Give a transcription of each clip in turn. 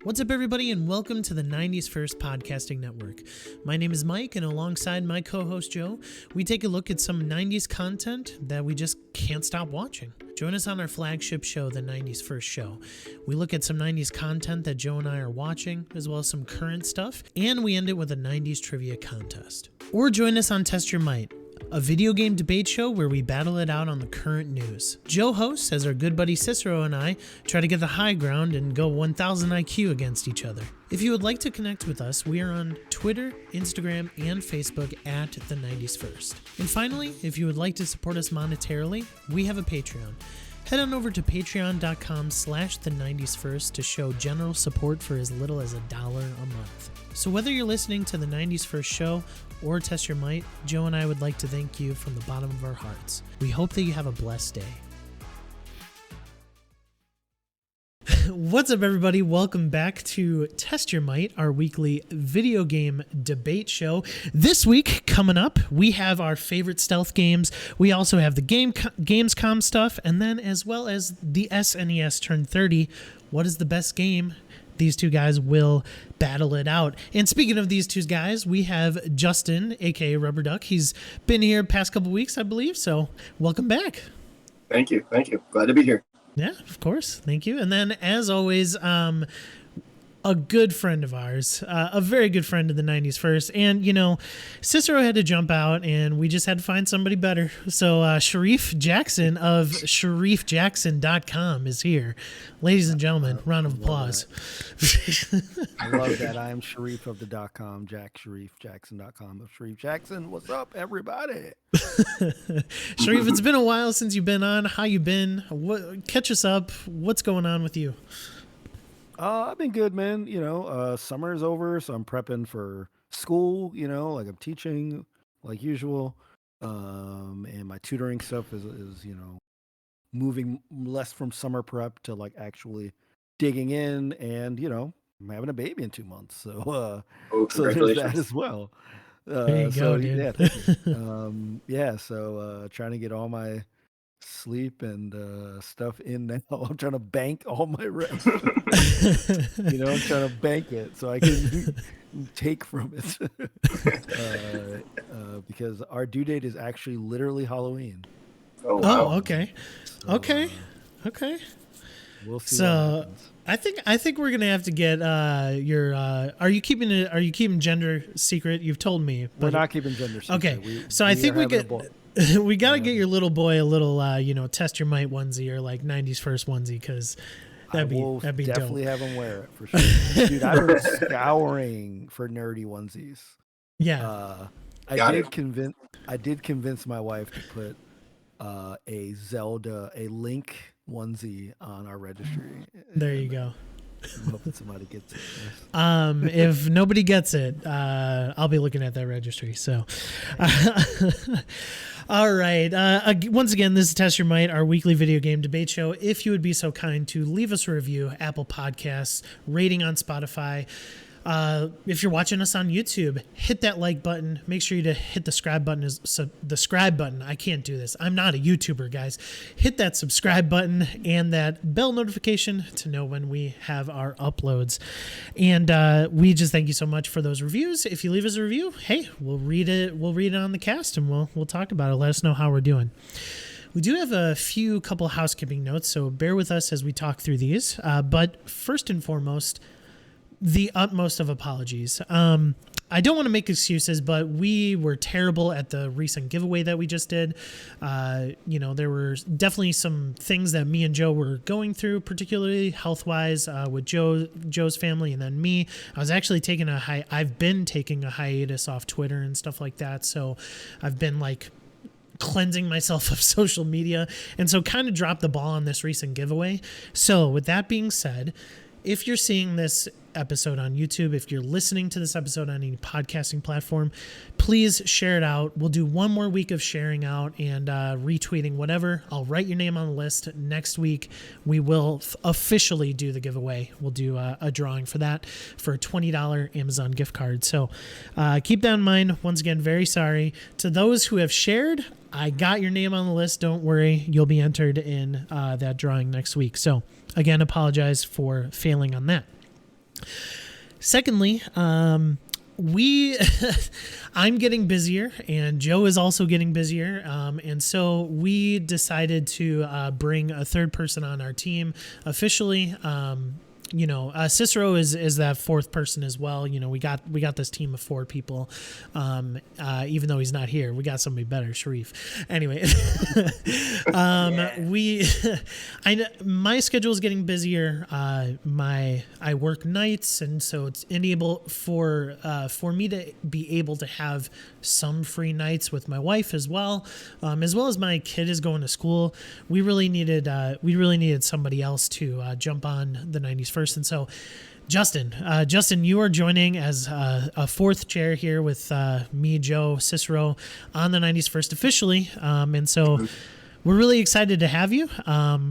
What's up, everybody, and welcome to the 90s First Podcasting Network. My name is Mike, and alongside my co-host Joe, we take a look at some 90s content that we just can't stop watching. Join us on our flagship show, the 90s First Show. We look at some 90s content that Joe and I are watching, as well as some current stuff, and we end it with a 90s trivia contest. Or join us on Test Your Might, a video game debate show where we battle it out on the current news. Joe hosts as our good buddy Cicero and I try to get the high ground and go 1000 IQ against each other. If you would like to connect with us, we are on Twitter, Instagram, and Facebook at the 90s First. And finally, if you would like to support us monetarily, we have a Patreon. Head on over to patreon.com/the 90s First to show general support for as little as $1 a month. So whether you're listening to the 90s First show or Test Your Might, Joe and I would like to thank you from the bottom of our hearts. We hope that you have a blessed day. What's up, everybody? Welcome back to Test Your Might, our weekly video game debate show. This week, coming up, we have our favorite stealth games. We also have the Gamescom stuff, and then as well as the SNES Turn 30. What is the best game? These two guys will battle it out. And speaking of these two guys, we have Justin, aka Rubber Duck. He's been here past couple weeks, I believe. So welcome back. Thank you. Glad to be here. Yeah, of course. Thank you. And then, as always, a good friend of ours, a very good friend of the 90s First. And, you know, Cicero had to jump out, and we just had to find somebody better. So Shareef Jackson of ShareefJackson.com is here. Ladies and gentlemen, round of applause. I love that. I'm Shareef of the .com, Jack ShareefJackson.com of Shareef Jackson. What's up, everybody? Shareef, it's been a while since you've been on. How you been? Catch us up. What's going on with you? I've been good, man. You know, summer is over, so I'm prepping for school, you know, like I'm teaching like usual. And my tutoring stuff is, you know, moving less from summer prep to like actually digging in, and, you know, I'm having a baby in 2 months. So, so there's that as well. There you go, dude. Yeah, thank you. So trying to get all my sleep and stuff in now. I'm trying to bank all my rest. You know, I'm trying to bank it so I can take from it. Because our due date is actually literally Halloween. Oh, wow. Okay. So, okay. We'll see. So I think we're gonna have to get your. Are you keeping gender secret? You've told me. But we're not keeping gender secret. Okay. So I think we get. We got to get your little boy a little, you know, Test Your Might onesie or like 90s First onesie, because that'd be definitely dope. have him wear it for sure. Dude, I've been scouring for nerdy onesies. Yeah. I did convince my wife to put a Link onesie on our registry. There you go. I'm hoping somebody gets it. If nobody gets it, I'll be looking at that registry. So, all right. Once again, this is Test Your Might, our weekly video game debate show. If you would be so kind to leave us a review, Apple Podcasts, rating on Spotify. If you're watching us on YouTube, hit that like button. Make sure you to hit the subscribe button. I can't do this. I'm not a YouTuber, guys. Hit that subscribe button and that bell notification to know when we have our uploads. And we just thank you so much for those reviews. If you leave us a review, hey, we'll read it. We'll read it on the cast, and we'll talk about it. Let us know how we're doing. We do have a couple housekeeping notes, so bear with us as we talk through these. But first and foremost, the utmost of apologies. I don't want to make excuses, but we were terrible at the recent giveaway that we just did. You know, there were definitely some things that me and Joe were going through, particularly health-wise, with Joe's family and then me. I was actually I've been taking a hiatus off Twitter and stuff like that. So I've been like cleansing myself of social media, and so kind of dropped the ball on this recent giveaway. So with that being said, if you're seeing this episode on YouTube, if you're listening to this episode on any podcasting platform, please share it out. We'll do one more week of sharing out and retweeting whatever. I'll write your name on the list. Next week, we will officially do the giveaway. We'll do a drawing for that for a $20 Amazon gift card. So keep that in mind. Once again, very sorry. To those who have shared, I got your name on the list. Don't worry. You'll be entered in that drawing next week. So again, apologize for failing on that. Secondly, I'm getting busier, and Joe is also getting busier, and so we decided to bring a third person on our team officially. Cicero is that fourth person as well. We got this team of 4 people. Even though he's not here, we got somebody better, Shareef. Anyway, my schedule is getting busier. I work nights, and so it's enable for me to be able to have some free nights with my wife as well as my kid is going to school. We really needed somebody else to jump on the 90s first, and so Justin, you are joining as a fourth chair here with me, Joe, Cicero on the 90s first officially, and so we're really excited to have you.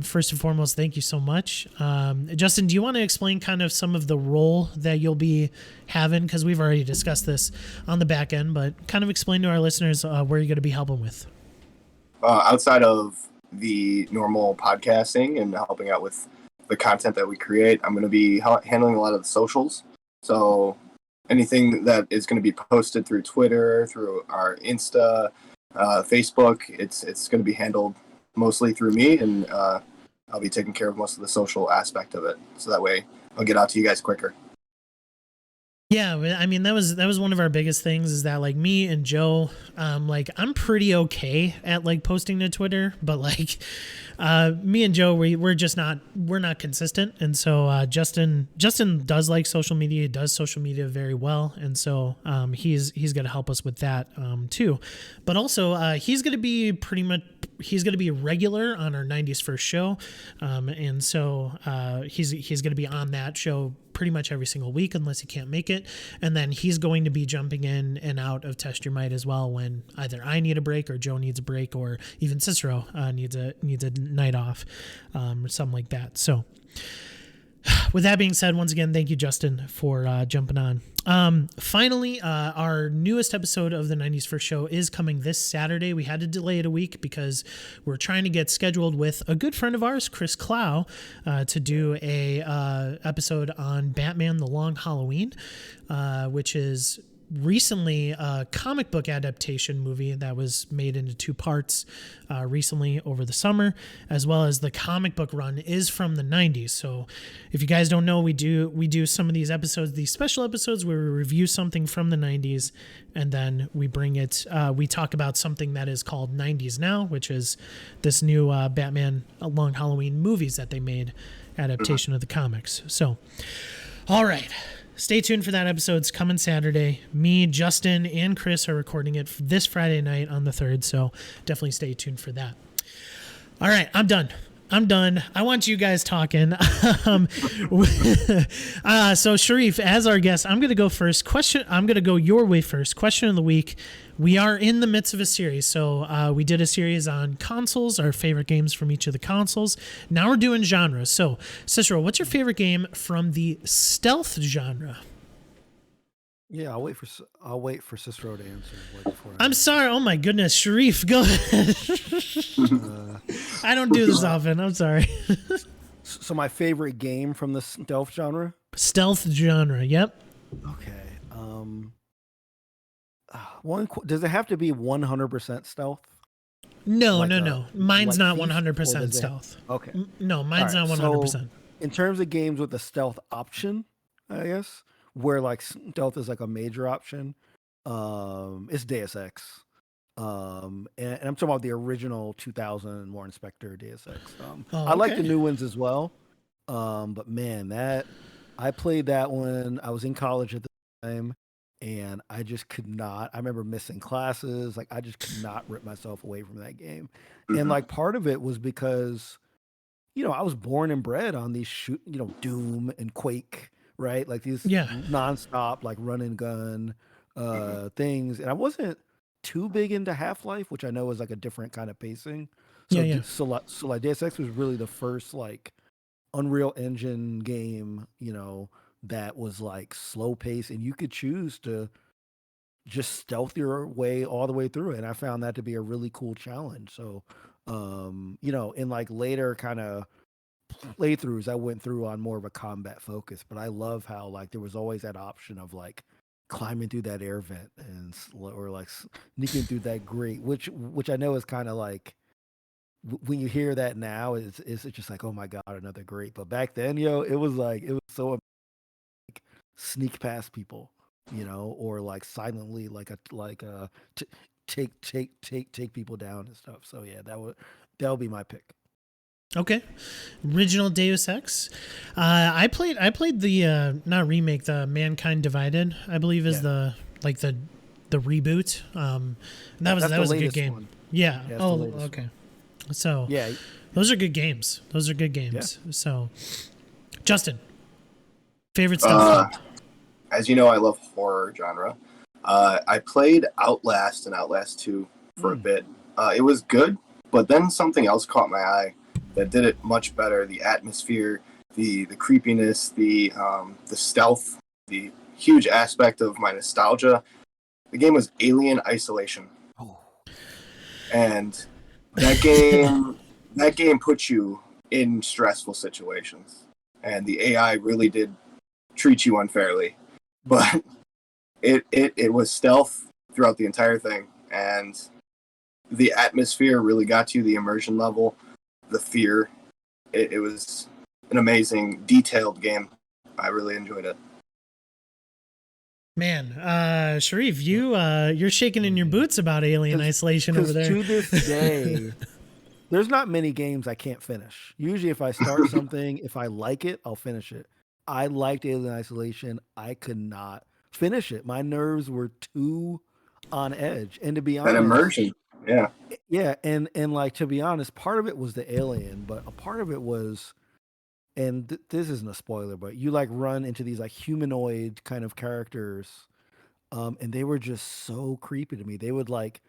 First and foremost, thank you so much. Justin, do you want to explain kind of some of the role that you'll be having? Because we've already discussed this on the back end, but kind of explain to our listeners where you're going to be helping with. Outside of the normal podcasting and helping out with the content that we create, I'm going to be handling a lot of the socials. So anything that is going to be posted through Twitter, through our Insta, Facebook, it's going to be handled mostly through me, and I'll be taking care of most of the social aspect of it. So that way I'll get out to you guys quicker. Yeah, I mean that was one of our biggest things, is that like me and Joe, I'm pretty okay at like posting to Twitter, but like me and Joe, we're not consistent, and so Justin does like social media, he does social media very well, and so he's going to help us with that too, but also he's going to be regular on our 90s first show, and so he's going to be on that show pretty much every single week unless he can't make it, and then he's going to be jumping in and out of Test Your Might as well when either I need a break or Joe needs a break, or even Cicero needs a night off, or something like that. So with that being said, once again, thank you, Justin, for jumping on. Finally, our newest episode of the 90s First Show is coming this Saturday. We had to delay it a week because we're trying to get scheduled with a good friend of ours, Chris Clow, to do a episode on Batman: The Long Halloween, which is recently a comic book adaptation movie that was made into 2 parts recently over the summer, as well as the comic book run is from the 90s. So if you guys don't know, we do some of these episodes, these special episodes where we review something from the 90s, and then we bring it, we talk about something that is called 90s Now, which is this new Batman Long Halloween movies that they made, adaptation of the comics. So, all right. Stay tuned for that episode. It's coming Saturday. Me, Justin, and Chris are recording it this Friday night on the 3rd, so definitely stay tuned for that. All right, I'm done. I want you guys talking. So Shareef, as our guest, I'm going to go first. I'm going to go your way first. Question of the week. We are in the midst of a series. So we did a series on consoles, our favorite games from each of the consoles. Now we're doing genres. So Cicero, what's your favorite game from the stealth genre? Yeah, I'll wait for Cicero to answer. I'm sorry. Oh my goodness, Shareef, go ahead. I don't do this often. I'm sorry. So my favorite game from the stealth genre? Stealth genre. Yep. Okay. Does it have to be 100% stealth? No. Mine's not 100% stealth. Okay. No, mine's not 100%. So in terms of games with the stealth option, I guess, where like stealth is like a major option, it's Deus Ex. And I'm talking about the original 2000 Warren Spector Deus Ex. I like the new ones as well. But man, I played that one. I was in college at the time, and I just could not. I remember missing classes. Like I just could not rip myself away from that game. And like part of it was because, I was born and bred on these Doom and Quake, right? Like these nonstop, like run and gun things. And I wasn't too big into Half-Life, which I know is like a different kind of pacing. So, so like Deus Ex was really the first like Unreal Engine game, that was like slow pace, and you could choose to just stealth your way all the way through it. And I found that to be a really cool challenge. So, in like later kind of playthroughs I went through on more of a combat focus, but I love how like there was always that option of like climbing through that air vent or like sneaking through that grate, which I know is kind of like when you hear that now, it's just like, oh my god, another grate. But back then, it was like it was so like, sneak past people, or like silently take people down and stuff. So yeah, that would be my pick. Okay, original Deus Ex. I played the not remake, the Mankind Divided, I believe is the reboot. And that was a good game. One. Yeah. Yeah, oh, okay. One. So yeah, those are good games. Yeah. So, Justin, favorite stuff. As you know, I love horror genre. I played Outlast and Outlast 2 for a bit. It was good, but then something else caught my eye that did it much better. The atmosphere, the creepiness, the stealth, the huge aspect of my nostalgia. The game was Alien Isolation. Oh. And that game puts you in stressful situations. And the AI really did treat you unfairly. But it was stealth throughout the entire thing. And the atmosphere really got you, the immersion level, the fear. It was an amazing, detailed game. I really enjoyed it. Man, Shareef, you're shaking in your boots about Alien Isolation over there. To this day, there's not many games I can't finish. Usually, if I start something, if I like it, I'll finish it. I liked Alien Isolation. I could not finish it. My nerves were too on edge. And to be honest, that immersion, yeah, and like to be honest, part of it was the alien, but a part of it was, and this isn't a spoiler, but you like run into these like humanoid kind of characters, and they were just so creepy to me. They would like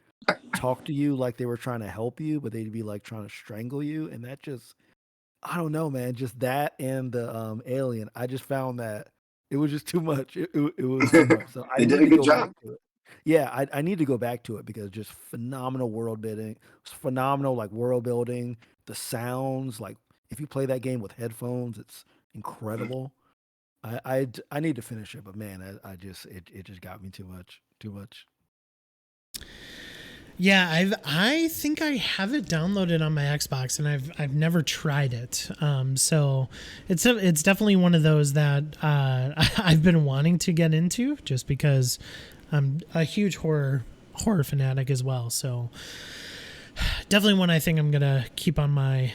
talk to you like they were trying to help you, but they'd be like trying to strangle you, and that just, I don't know, man. Just that and the alien, I just found that it was just too much. It was too much. So I they did a good job. Yeah, I need to go back to it because just phenomenal world building, phenomenal like world building, the sounds. Like if you play that game with headphones, it's incredible. I need to finish it, but man, I just it just got me too much. Yeah, I think I have it downloaded on my Xbox, and I've never tried it. So it's definitely one of those that I've been wanting to get into, just because I'm a huge horror fanatic as well. So definitely one I think I'm gonna keep on my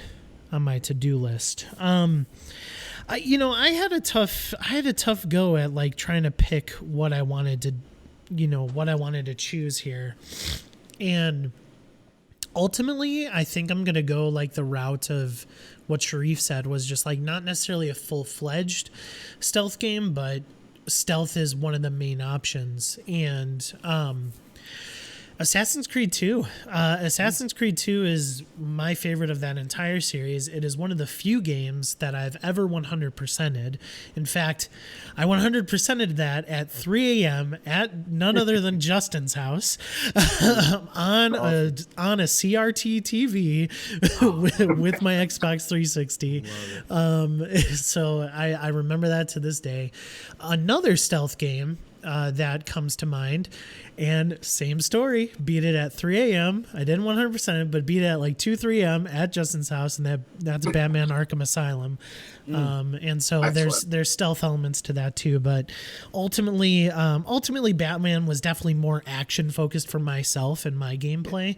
to-do list. I had a tough go at like trying to pick what I wanted to choose here. And ultimately, I think I'm going to go like the route of what Shareef said, was just like not necessarily a full-fledged stealth game, but stealth is one of the main options. And Assassin's Creed 2. Assassin's Creed 2 is my favorite of that entire series. It is one of the few games that I've ever 100%ed. In fact, I 100%ed that at 3 a.m. at none other than Justin's house on a CRT TV with my Xbox 360. So I remember that to this day. Another stealth game that comes to mind, and same story, beat it at 3 a.m. I didn't 100%, but beat it at like 2-3 a.m. at Justin's house, and that's Batman Arkham Asylum. And so there's stealth elements to that too, but ultimately Batman was definitely more action focused for myself and my gameplay.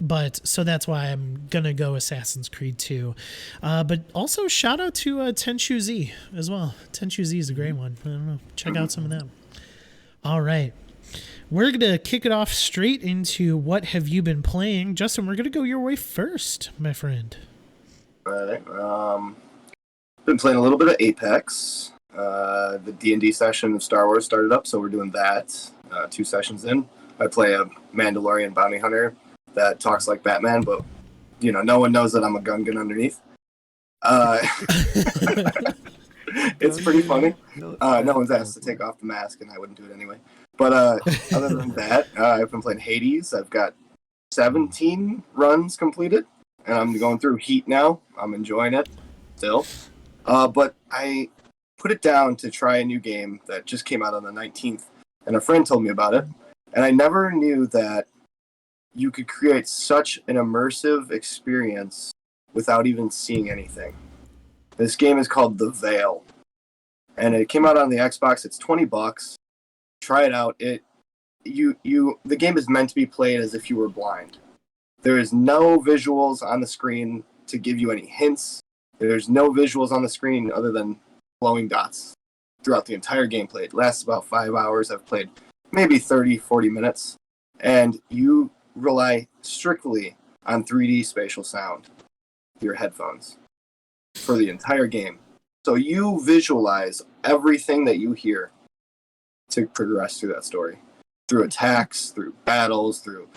But so that's why I'm gonna go Assassin's Creed 2. But also shout out to Tenchu Z as well. Tenchu Z is a great one. I don't know. Check out some of them. All right. We're going to kick it off straight into what have you been playing. Justin, we're going to go your way first, my friend. All right. Been playing a little bit of Apex. The D&D session of Star Wars started up, so we're doing that. 2 sessions in. I play a Mandalorian bounty hunter that talks like Batman, but, no one knows that I'm a gun underneath. It's pretty funny. No one's asked to take off the mask, and I wouldn't do it anyway. But other than that, I've been playing Hades. I've got 17 runs completed, and I'm going through Heat now. I'm enjoying it. still. But I put it down to try a new game that just came out on the 19th, and a friend told me about it, and I never knew that you could create such an immersive experience without even seeing anything. This game is called The Veil, and it came out on the Xbox. It's $20. Try it out. The game is meant to be played as if you were blind. There is no visuals on the screen to give you any hints. There's no visuals on the screen other than glowing dots throughout the entire gameplay. It lasts about 5 hours. I've played maybe 30, 40 minutes. And you rely strictly on 3D spatial sound with your headphones for the entire game. So you visualize everything that you hear to progress through that story. Through attacks, through battles, through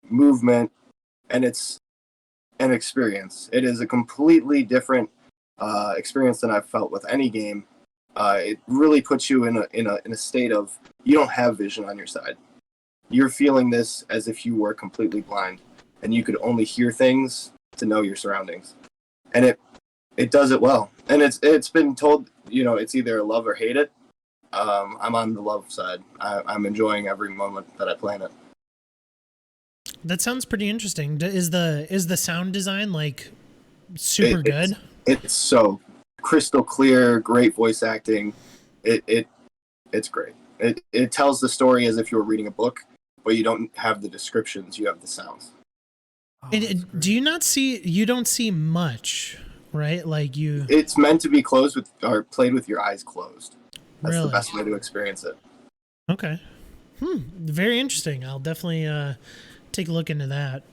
movement. And it's an experience. It is a completely different experience than I've felt with any game. It really puts you in a state of you don't have vision on your side. You're feeling this as if you were completely blind, and you could only hear things to know your surroundings. And it does it well. And it's been told, it's either love or hate it. I'm on the love side. I'm enjoying every moment that I play in it. That sounds pretty interesting. Is the sound design like super good? It's so crystal clear, great voice acting. It's great. It tells the story as if you were reading a book, but you don't have the descriptions, you have the sounds. Do you not see? You don't see much, right? Like you. It's meant to be played with your eyes closed. That's Really? The best way to experience it. Okay. Very interesting. I'll definitely take a look into that.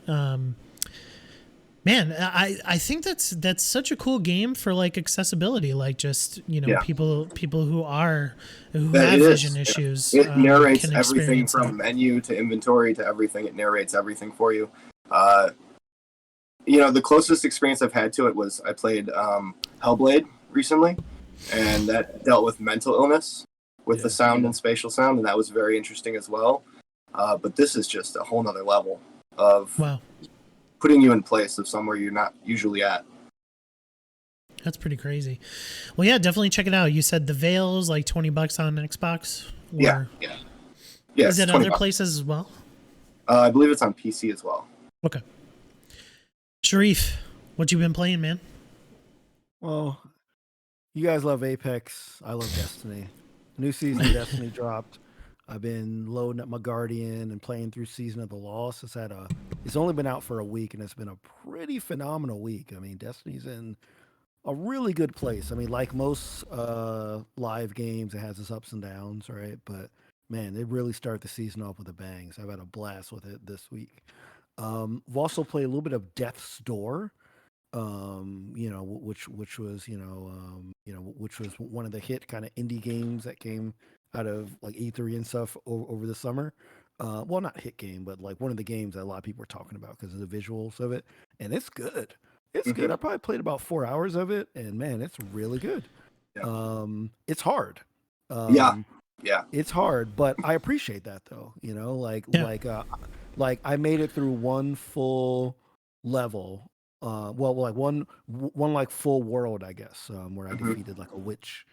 Man, I think that's such a cool game for like accessibility, like just people who have vision issues. It narrates can everything experience from that. menu to inventory to everything. It narrates everything for you. The closest experience I've had to it was I played Hellblade recently, and that dealt with mental illness with the sound and spatial sound, and that was very interesting as well. But this is just a whole nother level of putting you in place of somewhere you're not usually at. That's pretty crazy. Well, yeah, definitely check it out. You said The Veil's like $20 on Xbox? Yeah. Is it other $20. places as well? I believe it's on PC as well. Okay. Shareef, what you been playing, man? Well, you guys love Apex. I love Destiny. New season of Destiny dropped. I've been loading up my Guardian and playing through Season of the Lost. It's only been out for a week, and it's been a pretty phenomenal week. I mean, Destiny's in a really good place. I mean, like most live games, it has its ups and downs, right? But man, they really start the season off with a bang. So I've had a blast with it this week. I've also played a little bit of Death's Door, which was which was one of the hit kind of indie games that came out of like E3 and stuff over the summer. Well, not hit game, but like one of the games that a lot of people were talking about because of the visuals of it, and it's good. It's good. I probably played about 4 hours of it, and man, it's really good. Yeah. It's hard. Yeah. It's hard, but I appreciate that though. Like I made it through one full level. One like full world, I guess, where I defeated like a witch.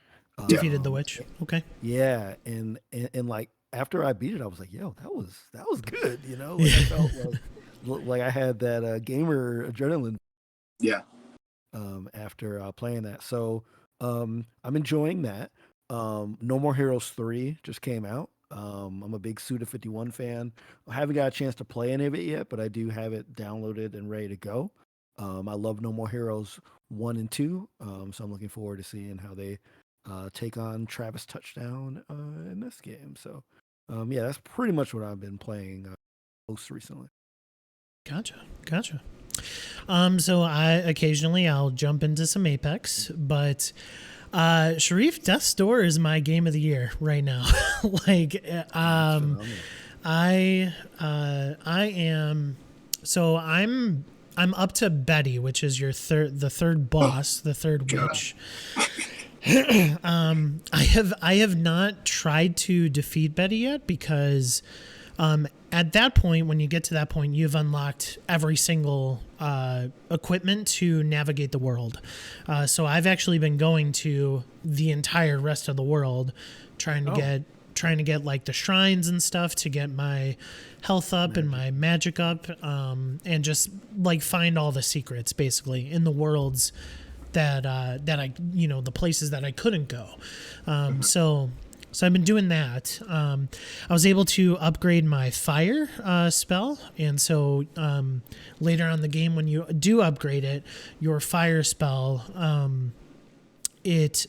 Defeated the witch. Okay. Yeah, and like after I beat it, I was like, "Yo, that was good." Like I felt like I had that gamer adrenaline. Yeah. After playing that, so I'm enjoying that. No More Heroes 3 just came out. I'm a big Suda 51 fan. I haven't got a chance to play any of it yet, but I do have it downloaded and ready to go. I love No More Heroes 1 and 2, so I'm looking forward to seeing how they take on Travis Touchdown in this game. So, that's pretty much what I've been playing most recently. Gotcha. So I'll jump into some Apex, but Shareef, Death's Door is my game of the year right now. I'm up to Betty, which is the third boss, the third witch. I have not tried to defeat Betty yet because At that point, when you get to that point, you've unlocked every single equipment to navigate the world. So I've actually been going to the entire rest of the world, trying to get like the shrines and stuff to get my health up and my magic up, and just like find all the secrets basically in the worlds that I, the places that I couldn't go. So I've been doing that. I was able to upgrade my fire spell, and so later on in the game, when you do upgrade it, your fire spell, it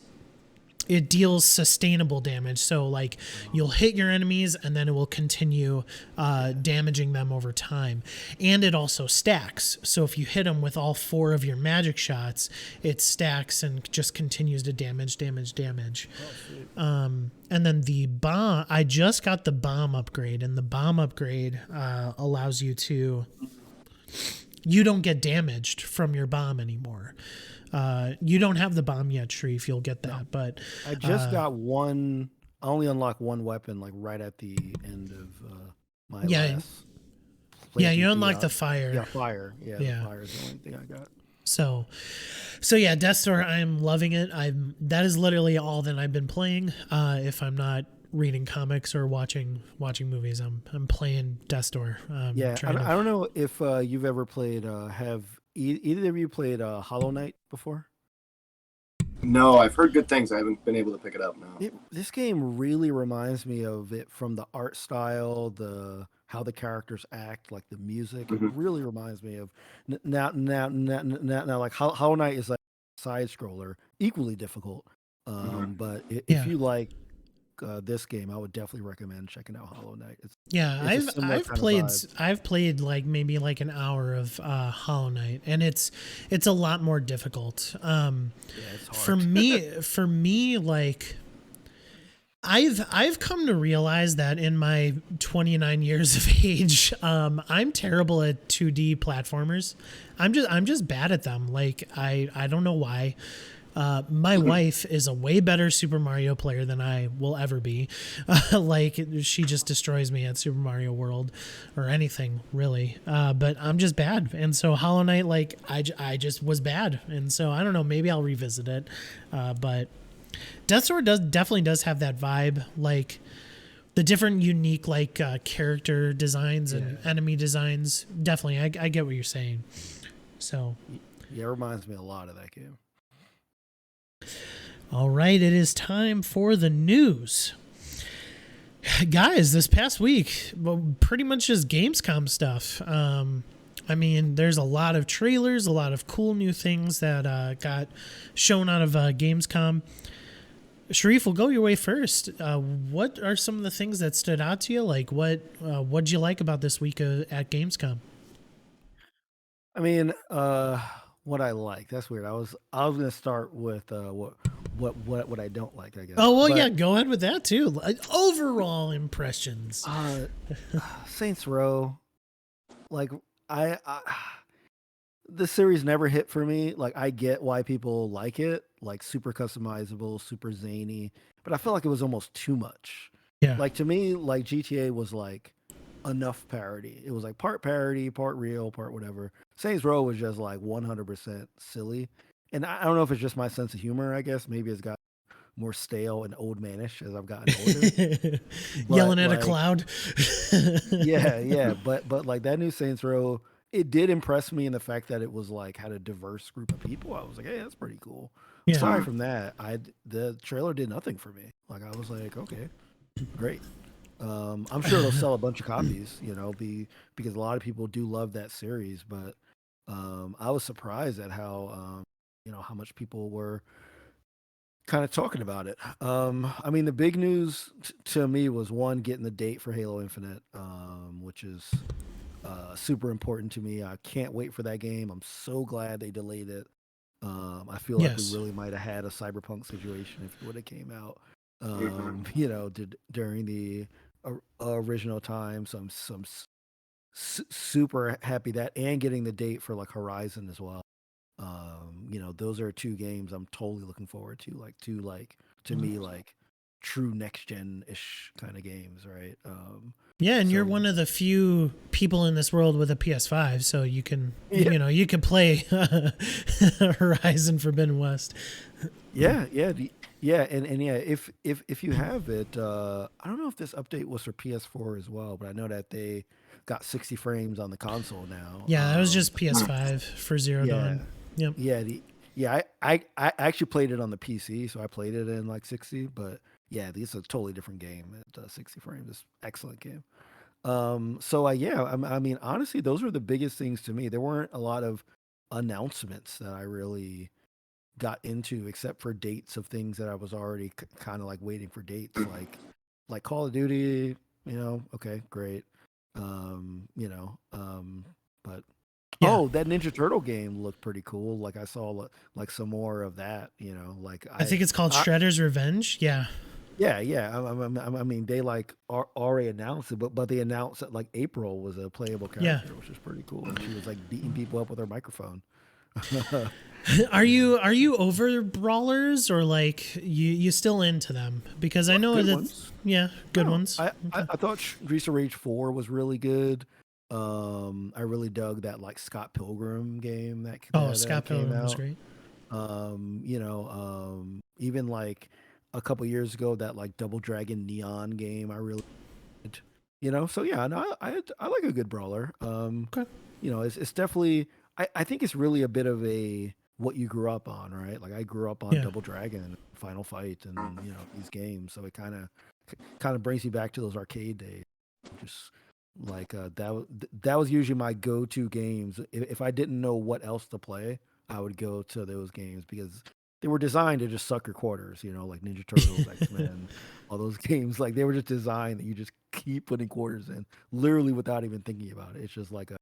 deals sustainable damage. So like you'll hit your enemies and then it will continue damaging them over time. And it also stacks. So if you hit them with all 4 of your magic shots, it stacks and just continues to damage. And then the bomb, I just got the bomb upgrade, and the bomb upgrade allows you to, you don't get damaged from your bomb anymore. You don't have the bomb yet, Shareef. You'll get that, but I just got one. I only unlocked one weapon, like right at the end of my last. Yeah, you unlock the fire. Yeah, fire. Yeah, the fire is the only thing I got. So yeah, Death's Door. I'm loving it. That is literally all that I've been playing. If I'm not reading comics or watching movies, I'm playing Death's Door. I don't know if you've ever played. Have either of you played Hollow Knight before? No, I've heard good things. I haven't been able to pick it up now. This game really reminds me of it from the art style, how the characters act, like the music. It really reminds me of now. Like Hollow Knight is like a side scroller, equally difficult. But if you like this game, I would definitely recommend checking out Hollow Knight. I've played like maybe like an hour of Hollow Knight, and it's a lot more difficult. It's hard. For me, like I've come to realize that in my 29 years of age, I'm terrible at 2D platformers. I'm just bad at them. Like I don't know why. My wife is a way better Super Mario player than I will ever be. Like she just destroys me at Super Mario World or anything really. But I'm just bad. And so Hollow Knight, like I just was bad. And so I don't know, maybe I'll revisit it. But Death's Door definitely does have that vibe. Like the different unique like character designs and enemy designs. Definitely. I get what you're saying. So yeah, it reminds me a lot of that game. All right, it is time for the news. Guys, this past week, pretty much just Gamescom stuff. I mean, there's a lot of trailers, a lot of cool new things that got shown out of Gamescom. Shareef, we'll go your way first. What are some of the things that stood out to you? Like, what'd you like about this week at Gamescom? I mean, what I like. That's weird. I was gonna start with what I don't like, I guess. Oh well, yeah. Go ahead with that too. Like, overall impressions. Saints Row, like the series never hit for me. Like I get why people like it, like super customizable, super zany, but I felt like it was almost too much. Yeah. Like to me, like GTA was like enough parody. It was like part parody, part real, part whatever. Saints Row was just like 100% silly. And I don't know if it's just my sense of humor, I guess. Maybe it's got more stale and old manish as I've gotten older. Yelling at a cloud. yeah. But like that new Saints Row, it did impress me in the fact that it was like had a diverse group of people. I was like, hey, that's pretty cool. Yeah. Aside from that, the trailer did nothing for me. Like I was like, okay, great. I'm sure it'll sell a bunch of copies, because a lot of people do love that series. But I was surprised at how how much people were kind of talking about it. I mean, the big news to me was one, getting the date for Halo Infinite, which is super important to me. I can't wait for that game. I'm so glad they delayed it. I feel like we really might have had a Cyberpunk situation if it would have came out, during the original time. So I'm super happy that, and getting the date for like Horizon as well. Those are two games I'm totally looking forward to. To me, like true next gen ish kind of games, right? Yeah, and you're So one of the few people in this world with a PS5, so you can, Yeah. you can play Horizon Forbidden West. yeah, and yeah, if you have it, I don't know if this update was for PS4 as well, but I know that they got 60 frames on the console now. Yeah, that was just PS5 for Zero Yeah, Dawn. Yep. yeah, I actually played it on the PC, so I played it in like 60. But yeah, this is a totally different game at 60 frames. It's excellent game. So yeah, I mean, honestly, those were the biggest things to me. There weren't a lot of announcements that I really got into, except for dates of things that I was already kind of like waiting for dates, like Call of Duty. Okay, great. But Yeah. oh, that Ninja Turtle game looked pretty cool. Like I saw like some more of that. Like I think it's called I Shredder's Revenge. Yeah. yeah. I mean, they like already announced it, but they announced that like April was a playable Yeah. character, which is pretty cool. And she was like beating people up with her microphone. Are you over brawlers, or like you still into them? Because I know Good that ones. good No, ones. I thought Streets of Rage 4 was really good. I really dug that like Scott Pilgrim game Oh, that Scott came Pilgrim was out. great. Even like a couple years ago, that like Double Dragon Neon game, I really, so yeah, no, I like a good brawler. Okay. It's definitely, I think it's really a bit of a what you grew up on, right? Like I grew up on Yeah. Double Dragon, Final Fight, and these games, so it kind of brings you back to those arcade days. Just like that was usually my go-to games. If I didn't know what else to play, I would go to those games because they were designed to just suck your quarters. Like Ninja Turtles, X-Men, all those games. Like they were just designed that you just keep putting quarters in, literally without even thinking about it. It's just like a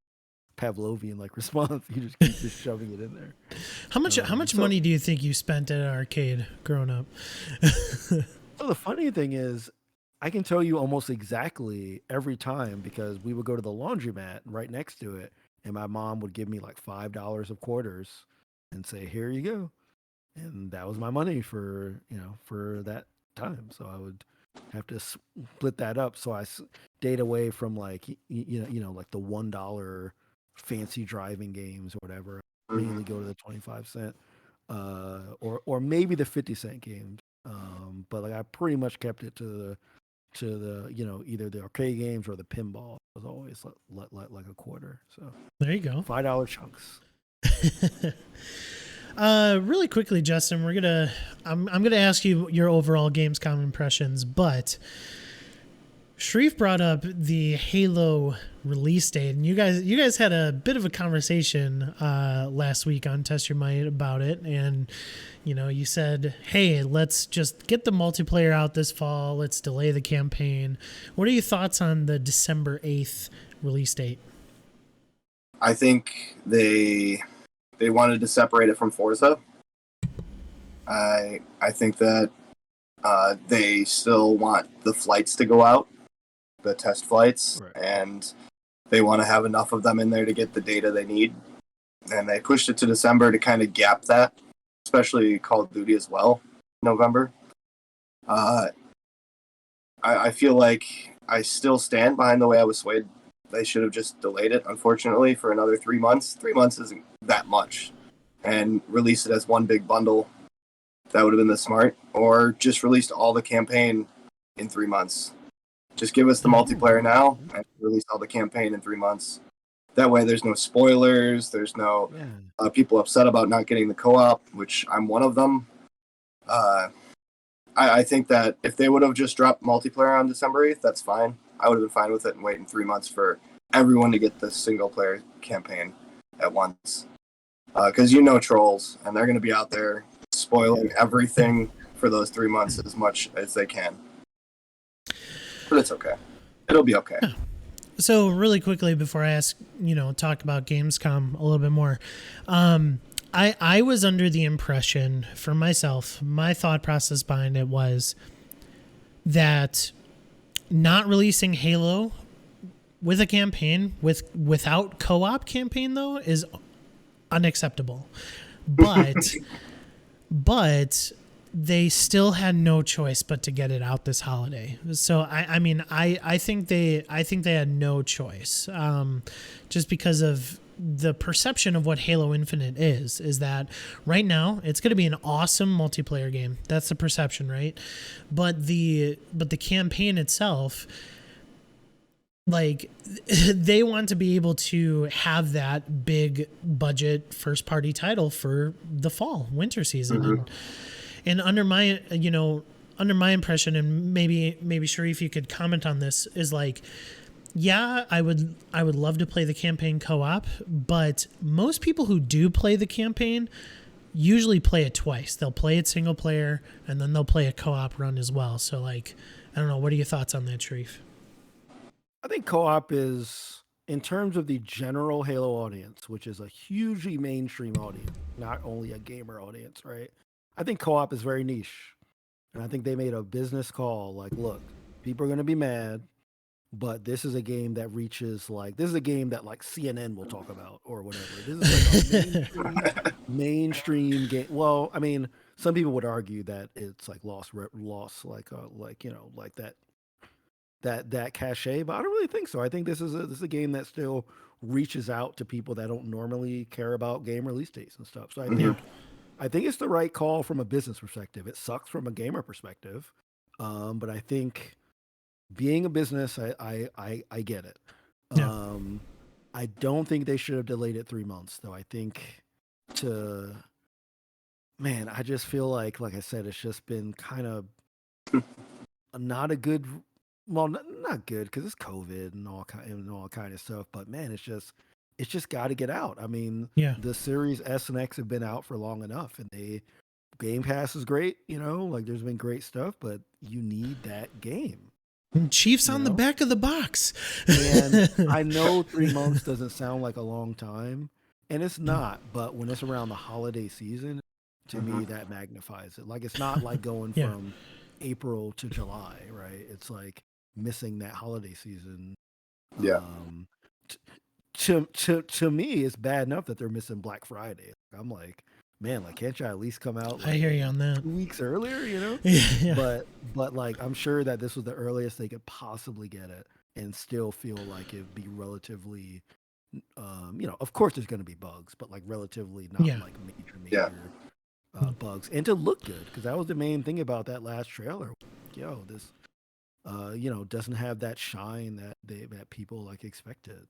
Pavlovian like response. You just keep just shoving it in there. How much money do you think you spent at an arcade growing up? So the funny thing is, I can tell you almost exactly every time because we would go to the laundromat right next to it, and my mom would give me like $5 of quarters and say, "Here you go," and that was my money for that time. So I would have to split that up. So I stayed away from like like the $1 fancy driving games or whatever. Mainly go to the 25 cent, or maybe the 50 cent games. But like I pretty much kept it to the either the arcade games or the pinball. It was always like a quarter. So There you go. $5 chunks. Really quickly, Justin, I'm gonna ask you your overall Gamescom impressions, but Shareef brought up the Halo release date, and you guys had a bit of a conversation last week on Test Your Might about it, and you said, hey, let's just get the multiplayer out this fall, let's delay the campaign. What are your thoughts on the December 8th release date? I think they wanted to separate it from Forza. I think that they still want the flights to go out, the test flights, Right. and they want to have enough of them in there to get the data they need. And they pushed it to December to kind of gap that, especially Call of Duty as well, November. I feel like I still stand behind the way I was swayed. They should have just delayed it, unfortunately, for another 3 months. 3 months isn't that much. And release it as one big bundle. That would have been the smart. Or just released all the campaign in 3 months. Just give us the multiplayer now and release all the campaign in 3 months. That way there's no spoilers, there's no people upset about not getting the co-op, which I'm one of them. I think that if they would have just dropped multiplayer on December 8th, that's fine. I would have been fine with it and waiting 3 months for everyone to get the single-player campaign at once. Because trolls, and they're going to be out there spoiling everything for those 3 months as much as they can. But it's okay. It'll be okay. So really quickly before I talk about Gamescom a little bit more, I was under the impression for myself, my thought process behind it was that not releasing Halo with a campaign without co-op campaign though is unacceptable. But they still had no choice but to get it out this holiday. So I think they had no choice, just because of the perception of what Halo Infinite is that right now it's going to be an awesome multiplayer game. That's the perception, right? But the campaign itself, like, they want to be able to have that big budget first party title for the fall winter season. Mm-hmm. And under my impression, and maybe Shareef, you could comment on this, is like, yeah, I would love to play the campaign co-op, but most people who do play the campaign usually play it twice. They'll play it single player and then they'll play a co-op run as well. So, like, I don't know, what are your thoughts on that, Shareef? I think co-op is, in terms of the general Halo audience, which is a hugely mainstream audience, not only a gamer audience, right? I think co-op is very niche. And I think they made a business call, like, look, people are going to be mad, but this is a game that reaches, like, this is a game that, like, CNN will talk about or whatever. This is like a mainstream game. Well, I mean, some people would argue that it's like lost, like you know, like that cachet, but I don't really think so. I think this is a game that still reaches out to people that don't normally care about game release dates and stuff. So I think it's the right call from a business perspective. It sucks from a gamer perspective, but I think being a business, I get it. Yeah. I don't think they should have delayed it 3 months, though. I think I just feel like I said, it's just been kind of not a good. Well, not good because it's COVID and all kind of stuff. But man, it's just got to get out. I mean, the Series S and X have been out for long enough, and Game Pass is great. You know, like, there's been great stuff, but you need that game. Chiefs on the back of the box. And I know 3 months doesn't sound like a long time, and it's not. But when it's around the holiday season, to me, that magnifies it. Like, it's not like going from April to July, right? It's like missing that holiday season. Yeah. To me, it's bad enough that they're missing Black Friday. I'm like, man, like, can't you at least come out? Like, I hear you on that. 2 weeks earlier, you know? Yeah. But like, I'm sure that this was the earliest they could possibly get it, and still feel like it'd be relatively, you know, of course there's going to be bugs, but like relatively not like major bugs, and to look good, because that was the main thing about that last trailer. Yo, this. You know, doesn't have that shine that people like expected,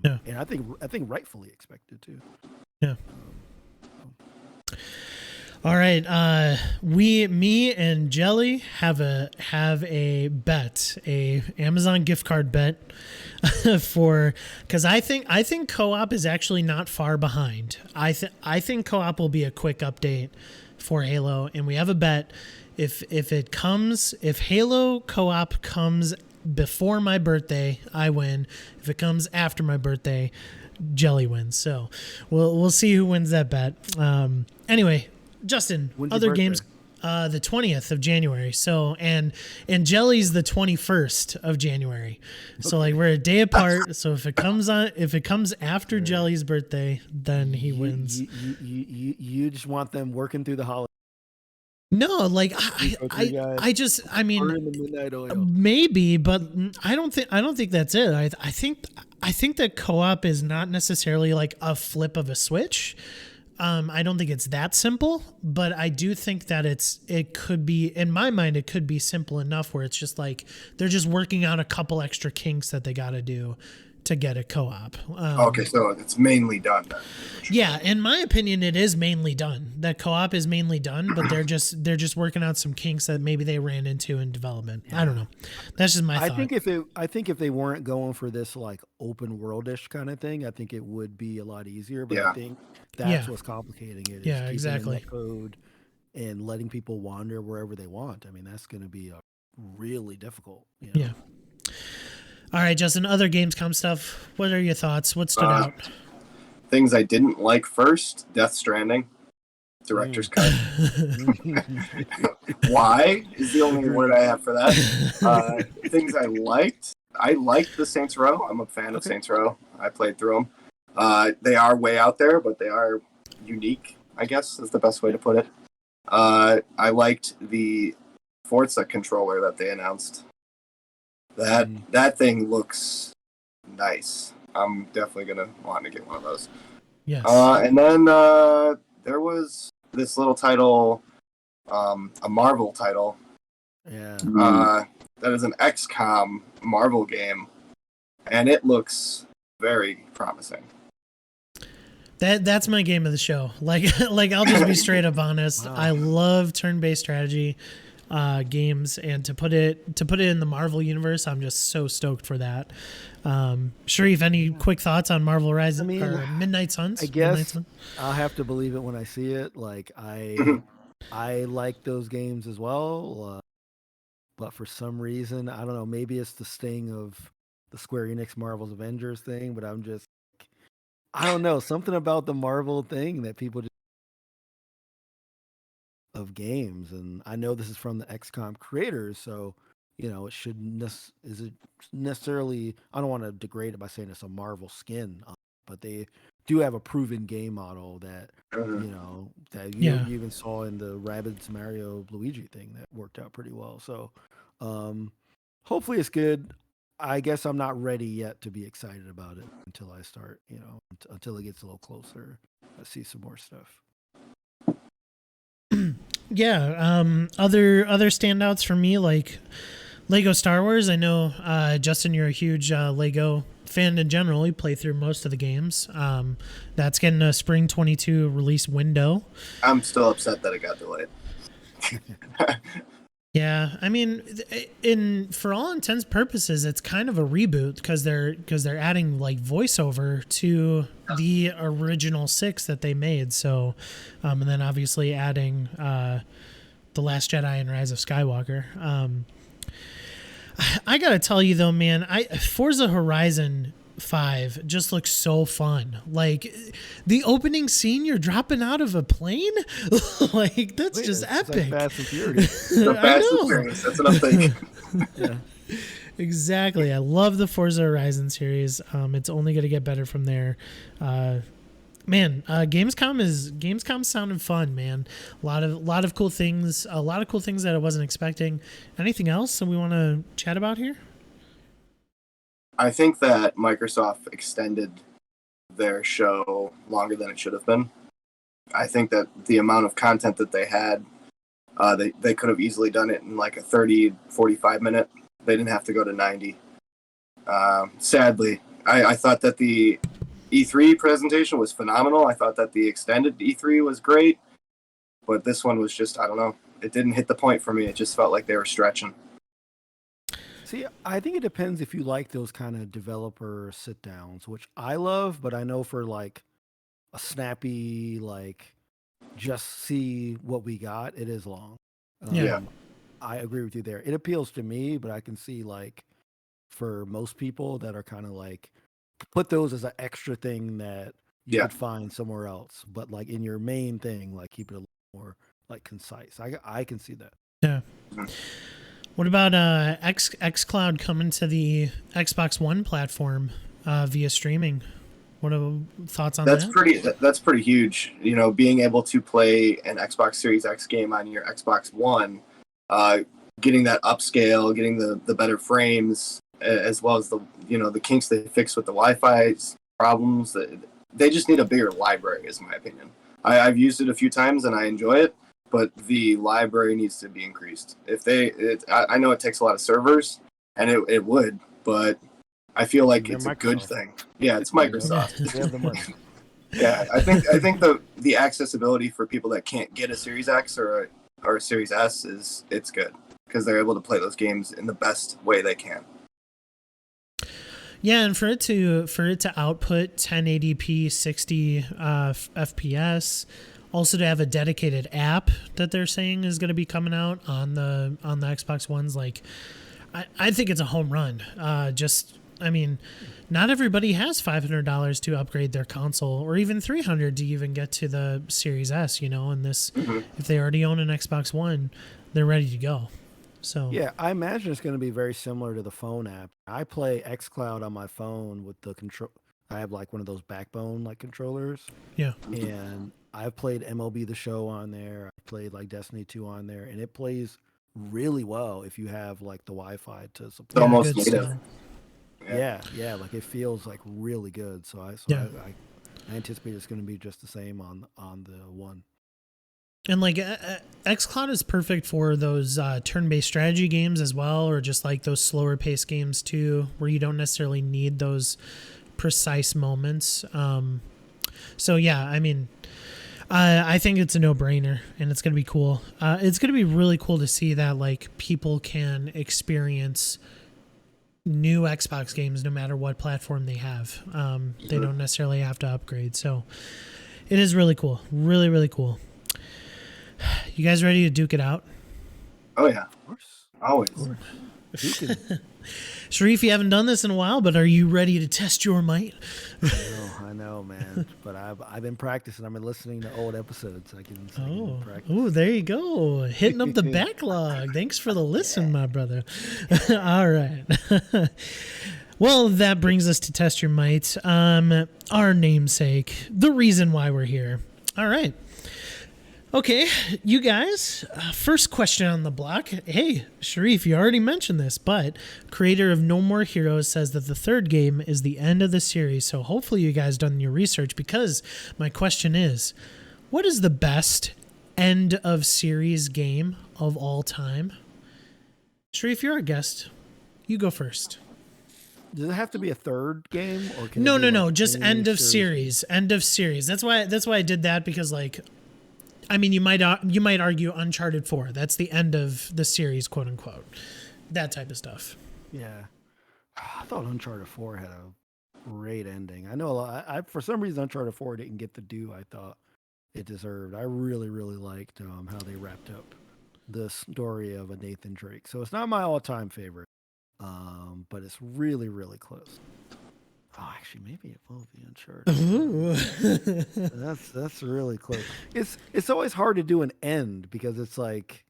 and I think rightfully expected too. Yeah. All right. Me and Jelly have a bet, a Amazon gift card bet because I think co-op is actually not far behind. I think co-op will be a quick update for Halo, and we have a bet. If Halo co-op comes before my birthday, I win. If it comes after my birthday, Jelly wins. So we'll see who wins that bet. Anyway, Justin, when's other your games, the 20th of January. So and Jelly's the 21st of January. So like, we're a day apart. So if it comes after Jelly's birthday, then he wins. You just want them working through the holiday. No, like I mean, maybe, but I don't think that's it. I think that co-op is not necessarily like a flip of a switch. I don't think it's that simple, but I do think that it could be, in my mind, it could be simple enough where it's just like they're just working out a couple extra kinks that they got to do to get a co-op. Okay, so it's mainly done then. Yeah, in my opinion, it is mainly done. That co-op is mainly done, but they're just working out some kinks that maybe they ran into in development. Yeah. I don't know. That's just my thought. I think if they weren't going for this like open worldish kind of thing, I think it would be a lot easier. But I think that's what's complicating it. Is exactly. The code and letting people wander wherever they want. I mean, that's going to be really difficult. You know? Yeah. All right, Justin, other Gamescom stuff. What are your thoughts? What stood out? Things I didn't like first, Death Stranding, director's cut. Why is the only word I have for that. Things I liked the Saints Row. I'm a fan of Saints Row. I played through them. They are way out there, but they are unique, I guess is the best way to put it. I liked the Forza controller that they announced. That thing looks nice. I'm definitely gonna want to get one of those. Yes. And then there was this little title, a Marvel title. Yeah. That is an XCOM Marvel game, and it looks very promising. That's my game of the show. Like I'll just be straight up honest. Wow. I love turn-based strategy games, and to put it in the Marvel universe, I'm just so stoked for that. Shareef, any quick thoughts on Marvel Rise or Midnight Suns? I guess I'll have to believe it when I see it. Like I like those games as well, but for some reason, I don't know. Maybe it's the sting of the Square Enix Marvel's Avengers thing, but I don't know, something about the Marvel thing that people just of games, and I know this is from the XCOM creators, so it is it necessarily? I don't want to degrade it by saying it's a Marvel skin, but they do have a proven game model that that you even saw in the Rabbids Mario Luigi thing that worked out pretty well. So hopefully it's good. I guess I'm not ready yet to be excited about it until I start, until it gets a little closer. I see some more stuff. Yeah. Other standouts for me, like Lego Star Wars. I know, Justin, you're a huge Lego fan in general. You play through most of the games. That's getting a spring 22 release window. I'm still upset that it got delayed. Yeah, I mean, for all intents and purposes, it's kind of a reboot because they're adding like voiceover to the original 6 that they made. So, and then obviously adding The Last Jedi and Rise of Skywalker. I gotta tell you though, man, Forza Horizon 5 just looks so fun. Like the opening scene, you're dropping out of a plane. Like that's just epic. Like Fast and Furious. The Fast and Furious. That's what I'm thinking. Yeah. Exactly. I love the Forza Horizon series. It's only going to get better from there. Gamescom sounded fun, man. A lot of cool things. A lot of cool things that I wasn't expecting. Anything else that we want to chat about here? I think that Microsoft extended their show longer than it should have been. I think that the amount of content that they had, they could have easily done it in like a 30, 45 minute. They didn't have to go to 90. Sadly, I thought that the E3 presentation was phenomenal. I thought that the extended E3 was great, but this one was just, I don't know. It didn't hit the point for me. It just felt like they were stretching. See, I think it depends if you like those kind of developer sit downs, which I love, but I know for like a snappy, like just see what we got, it is long. Yeah. I agree with you there. It appeals to me, but I can see like for most people that are kind of like put those as an extra thing that you could find somewhere else, but like in your main thing, like keep it a little more like concise. I can see that. Yeah. What about xCloud coming to the Xbox One platform via streaming? What are thoughts on that? That's pretty huge. Being able to play an Xbox Series X game on your Xbox One, getting that upscale, getting the better frames, as well as the kinks they fix with the Wi-Fi problems. They just need a bigger library, is my opinion. I've used it a few times and I enjoy it, but the library needs to be increased. I know it takes a lot of servers, and it would, but I feel like it's a good thing. Yeah, it's Microsoft. They have the money. Yeah, I think the accessibility for people that can't get a Series X or a Series S it's good because they're able to play those games in the best way they can. Yeah, and for it to output 1080p 60 FPS, also to have a dedicated app that they're saying is going to be coming out on the Xbox Ones, like I think it's a home run. Not everybody has $500 to upgrade their console, or even $300 to even get to the Series S. And this, if they already own an Xbox One, they're ready to go. So yeah, I imagine it's going to be very similar to the phone app. I play xCloud on my phone with the control. I have like one of those Backbone like controllers. Yeah, and I've played MLB The Show on there. I played like Destiny 2 on there, and it plays really well if you have like the Wi-Fi to It's support. almost good native. stuff. Yeah, like it feels like really good. So Yeah. I anticipate it's going to be just the same on the one. And like xCloud is perfect for those turn-based strategy games as well, or just like those slower paced games too, where you don't necessarily need those precise moments. So yeah, I mean, I think it's a no-brainer, and it's gonna be cool. It's gonna be really cool to see that like people can experience new Xbox games no matter what platform they have. They don't necessarily have to upgrade. So it is really cool. Really, really cool. You guys ready to duke it out? Oh yeah, Of course. always. Shareef, you haven't done this in a while, but are you ready to test your might? I know, man. But I've been practicing. I've been listening to old episodes. I can practice. Oh, there you go. Hitting up the backlog. Thanks for the listen, my brother. All right. Well, that brings us to Test Your Might. Our namesake, the reason why we're here. All right. Okay, you guys, first question on the block. Hey, Shareef, you already mentioned this, but creator of No More Heroes says that the third game is the end of the series, so hopefully you guys done your research, because my question is, what is the best end of series game of all time? Shareef, you're our guest. You go first. Does it have to be a third game, or can No, it be like just any end of series. End of series. That's why I did that, because like, I mean, you might argue Uncharted 4. That's the end of the series, quote unquote. That type of stuff. Yeah, I thought Uncharted 4 had a great ending. I know a lot. For some reason, Uncharted 4 didn't get the due I thought it deserved. I really, really liked how they wrapped up the story of a Nathan Drake. So it's not my all-time favorite, but it's really, really close. Oh, actually, maybe it will be Uncharted. That's really close. It's always hard to do an end, because it's like,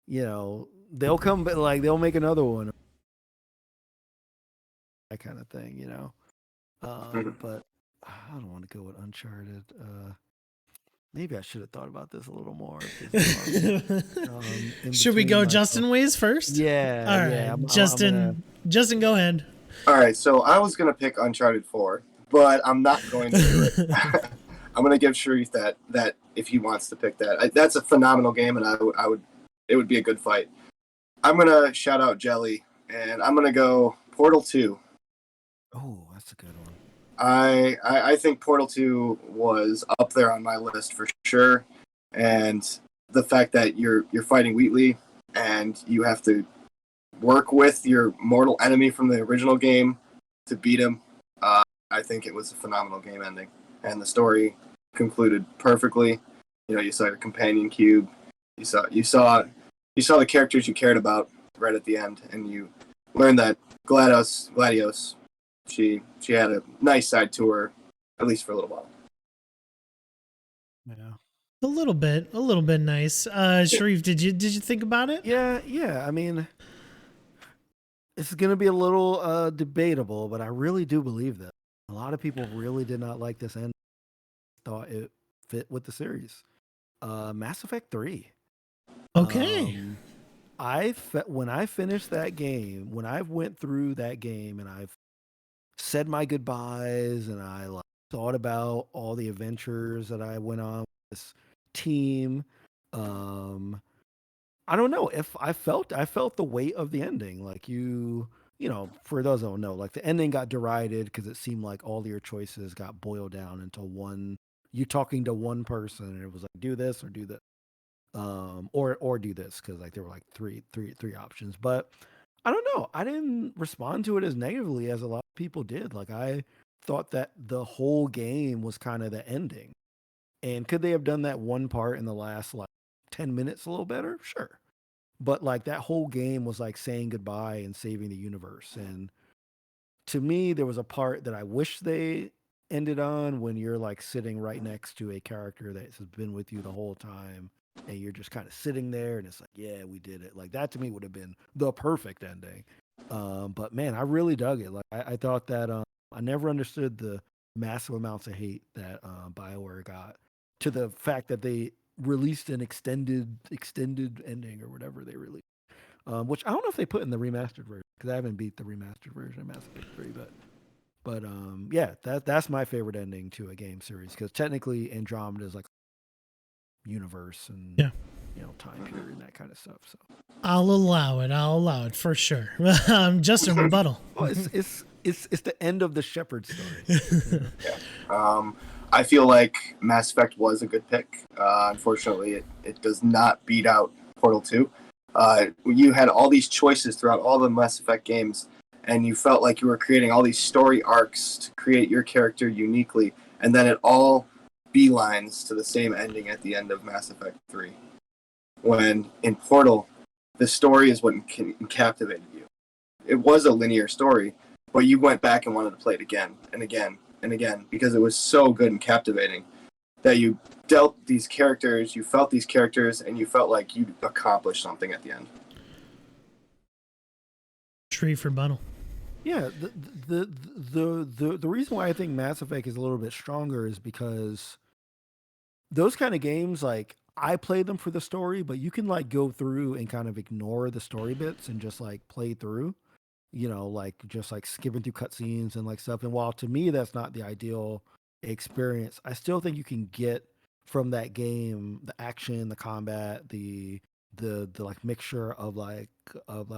they'll come, but like they'll make another one, that kind of thing, But I don't want to go with Uncharted. Maybe I should have thought about this a little more. Should we go Justin Ways first? Yeah. All right, yeah, Justin, go ahead. All right, so I was gonna pick Uncharted 4, but I'm not going to do it. I'm gonna give Shareef that if he wants to pick that. That's a phenomenal game, and it would be a good fight. I'm gonna shout out Jelly, and I'm gonna go Portal 2. Oh, that's a good one. I think Portal 2 was up there on my list for sure, and the fact that you're fighting Wheatley and you have to work with your mortal enemy from the original game to beat him. I think it was a phenomenal game ending, and the story concluded perfectly. You saw your companion cube, you saw the characters you cared about right at the end, and you learned that Gladios, she had a nice side to her, at least for a little while. Yeah. A little bit nice. Shareef, did you think about it? Yeah. I mean, it's going to be a little debatable, but I really do believe that a lot of people really did not like this end. Thought it fit with the series. Mass Effect 3. Okay. When I finished that game, when I went through that game and I've said my goodbyes and I thought about all the adventures that I went on with this team, I don't know if I felt the weight of the ending. Like for those who don't know, like the ending got derided because it seemed like all your choices got boiled down into one. You talking to one person, and it was like, do this or do that, or do this, because like there were like three options. But I don't know. I didn't respond to it as negatively as a lot of people did. Like I thought that the whole game was kind of the ending. And could they have done that one part in the last 10 minutes a little better? Sure. But like that whole game was like saying goodbye and saving the universe. And to me, there was a part that I wish they ended on, when you're like sitting right next to a character that has been with you the whole time, and you're just kind of sitting there, and it's like, yeah, we did it. Like that to me would have been the perfect ending. But man, I really dug it. Like I thought that I never understood the massive amounts of hate that BioWare got to the fact that they released an extended ending or whatever they released. Which I don't know if they put in the remastered version because I haven't beat the remastered version of Mass Effect 3, but yeah, that's my favorite ending to a game series because technically Andromeda is like universe and Yeah. time period and that kind of stuff. So I'll allow it for sure. Justin, rebuttal. well, it's the end of the Shepard story. I feel like Mass Effect was a good pick. Unfortunately, it does not beat out Portal 2. You had all these choices throughout all the Mass Effect games, and you felt like you were creating all these story arcs to create your character uniquely, and then it all beelines to the same ending at the end of Mass Effect 3. When in Portal, the story is what captivated you. It was a linear story, but you went back and wanted to play it again and again and again because it was so good and captivating that you dealt these characters, you felt these characters, and you felt like you accomplished something at the end. Shareef, rebuttal. Yeah, the reason why I think Mass Effect is a little bit stronger is because those kind of games, like I play them for the story, but you can like go through and kind of ignore the story bits and just like play through, like just like skipping through cutscenes and like stuff. And while to me that's not the ideal experience, I still think you can get from that game the action, the combat, the like mixture of like of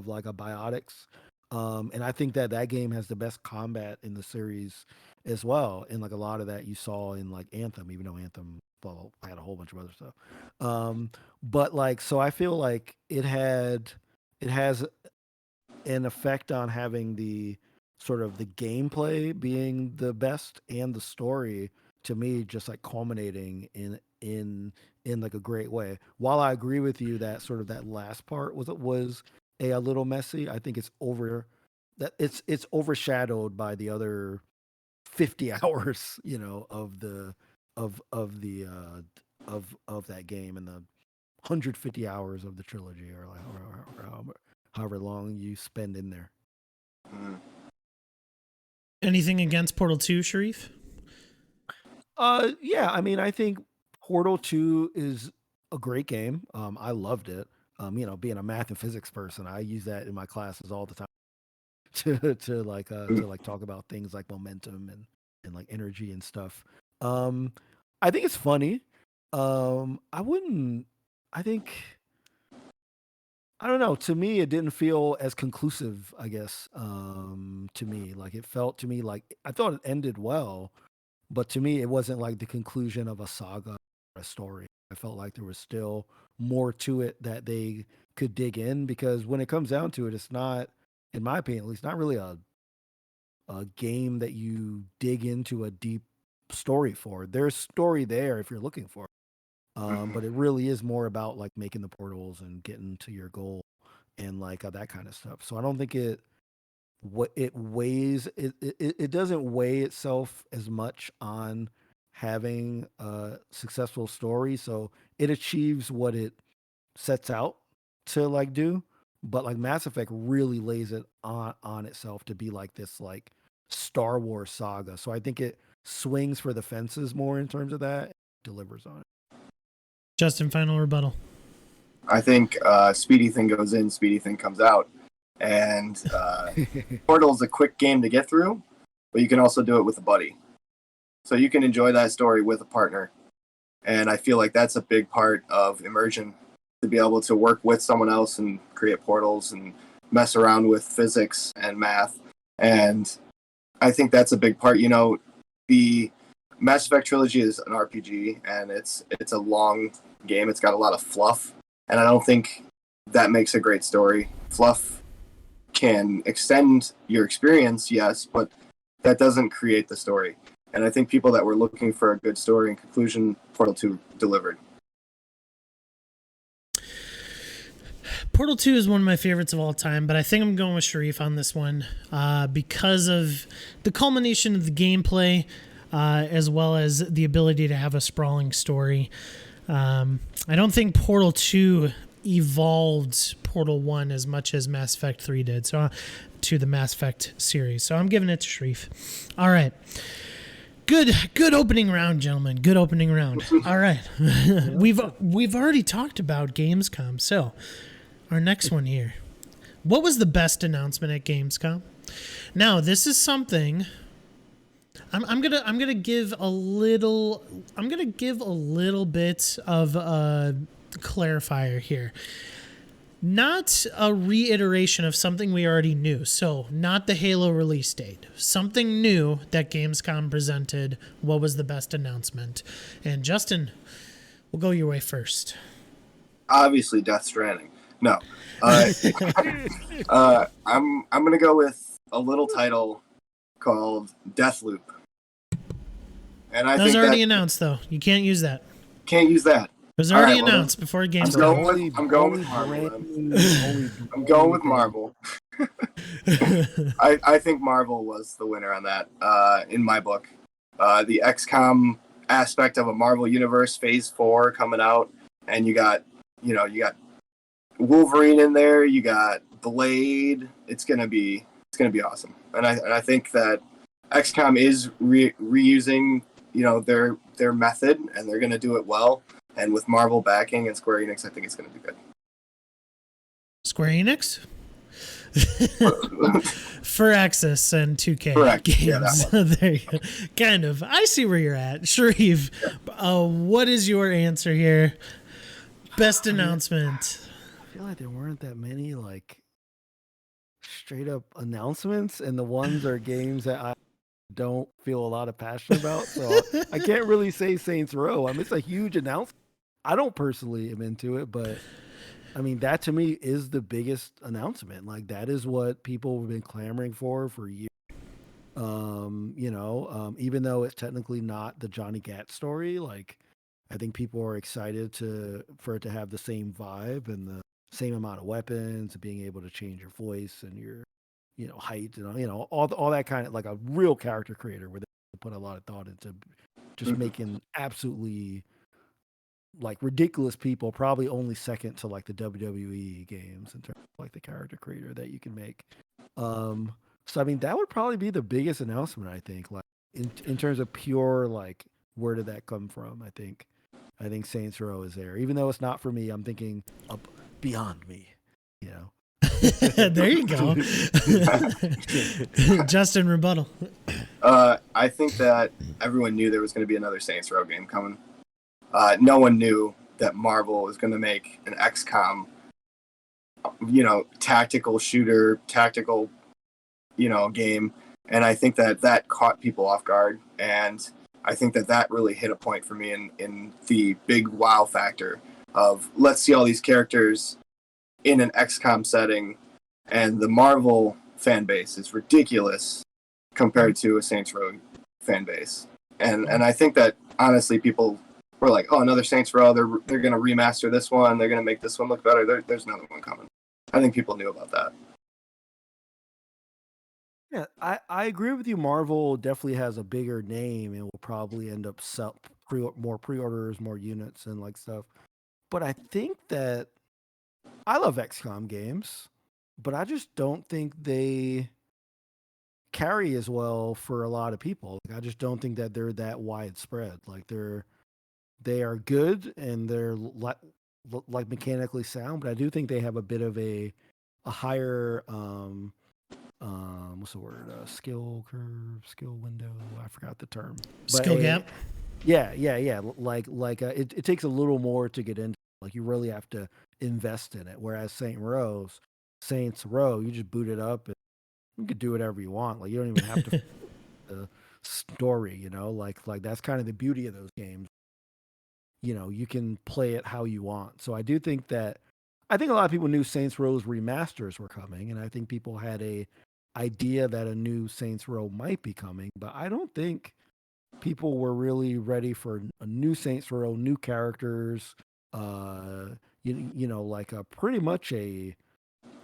like a biotics. And I think that game has the best combat in the series as well. And like a lot of that you saw in like Anthem, even though Anthem, well, I had a whole bunch of other stuff. But like, so I feel like it has an effect on having the sort of the gameplay being the best and the story to me just like culminating in like a great way. While I agree with you that sort of that last part was a little messy, I think it's overshadowed by the other 50 hours, of that game and the 150 hours of the trilogy or however long you spend in there. Anything against Portal 2, Shareef? Yeah, I mean, I think Portal 2 is a great game. I loved it. Being a math and physics person, I use that in my classes all the time to like talk about things like momentum and like energy and stuff. I think it's funny. I don't know. To me, it didn't feel as conclusive, I guess. To me, like it felt to me like I thought it ended well, but to me, it wasn't like the conclusion of a saga or a story. I felt like there was still more to it that they could dig in because when it comes down to it, it's not, in my opinion, at least, not really a game that you dig into a deep story for. There's story there if you're looking for it. But it really is more about like making the portals and getting to your goal and like that kind of stuff. So I don't think it doesn't weigh itself as much on having a successful story. So it achieves what it sets out to like do. But like Mass Effect really lays it on itself to be like this like Star Wars saga. So I think it swings for the fences more in terms of that, delivers on it. Justin, final rebuttal. I think Speedy Thing goes in, Speedy Thing comes out. And Portal is a quick game to get through, but you can also do it with a buddy. So you can enjoy that story with a partner. And I feel like that's a big part of immersion, to be able to work with someone else and create portals and mess around with physics and math. And I think that's a big part. The Mass Effect trilogy is an RPG, and it's a long game. It's got a lot of fluff, and I don't think that makes a great story. Fluff can extend your experience, yes, but that doesn't create the story. And I think people that were looking for a good story and conclusion, Portal 2 delivered. Portal 2 is one of my favorites of all time, but I think I'm going with Shareef on this one because of the culmination of the gameplay as well as the ability to have a sprawling story. I don't think Portal 2 evolved Portal 1 as much as Mass Effect 3 did, so to the Mass Effect series. So I'm giving it to Shareef. All right. Good opening round, gentlemen. Good opening round. All right. We've already talked about Gamescom, so our next one here. What was the best announcement at Gamescom? Now, this is something I'm gonna give a little bit of a clarifier here. Not a reiteration of something we already knew. So, not the Halo release date. Something new that Gamescom presented. What was the best announcement? And Justin, we'll go your way first. Obviously, Death Stranding. No. I'm gonna go with a little title called Deathloop. And I That was think already announced, though. You can't use that. Can't use that. It was already announced before Gamescom. I'm going with Marvel. I'm going with Marvel. I think Marvel was the winner on that, in my book. The XCOM aspect of a Marvel Universe Phase 4 coming out, and you got Wolverine in there, you got Blade. It's gonna be awesome. And I think that XCOM is reusing their method, and they're gonna do it well. And with Marvel backing and Square Enix, I think it's gonna be good. Square Enix? For Access and 2K Correct. games. Yeah, that one. There you go. Kind of. I see where you're at. Shareef, what is your answer here? Best announcement. I feel like there weren't that many like straight up announcements, and the ones are games that I don't feel a lot of passion about. So I can't really say Saints Row. I mean, it's a huge announcement. I don't personally am into it, but I mean, that to me is the biggest announcement. Like, that is what people have been clamoring for years. Even though it's technically not the Johnny Gat story, like, I think people are excited for it to have the same vibe and the same amount of weapons and being able to change your voice and your, height and, all that kind of, like, a real character creator where they put a lot of thought into just making absolutely, like, ridiculous people, probably only second to, like, the WWE games in terms of, like, the character creator that you can make. So I mean, that would probably be the biggest announcement, I think, like, in terms of pure, like, where did that come from? I think Saints Row is there. Even though it's not for me, I'm thinking up beyond me, There you go. Justin, rebuttal. I think that everyone knew there was going to be another Saints Row game coming. No one knew that Marvel was going to make an XCOM, tactical shooter, game. And I think that caught people off guard. And I think that really hit a point for me in the big wow factor of, let's see all these characters in an XCOM setting. And the Marvel fan base is ridiculous compared to a Saints Row fan base. And I think that, honestly, people were like, oh, another Saints Row, they're going to remaster this one, they're going to make this one look better. There's another one coming. I think people knew about that. Yeah, I agree with you. Marvel definitely has a bigger name and will probably end up more pre-orders, more units, and like stuff. But I think that I love XCOM games, but I just don't think they carry as well for a lot of people. Like, I just don't think that they're that widespread. Like, they are good and they're like mechanically sound, but I do think they have a bit of a higher what's the word? Skill curve, skill window. I forgot the term. Skill gap. Yeah. It takes a little more to get into. Like, you really have to invest in it. Whereas Saints Row, you just boot it up and you can do whatever you want. Like, you don't even have to the story. Like that's kind of the beauty of those games. You can play it how you want. So I do think that a lot of people knew Saints Row's remasters were coming, and I think people had a idea that a new Saints Row might be coming, but I don't think people were really ready for a new Saints Row, new characters, like a pretty much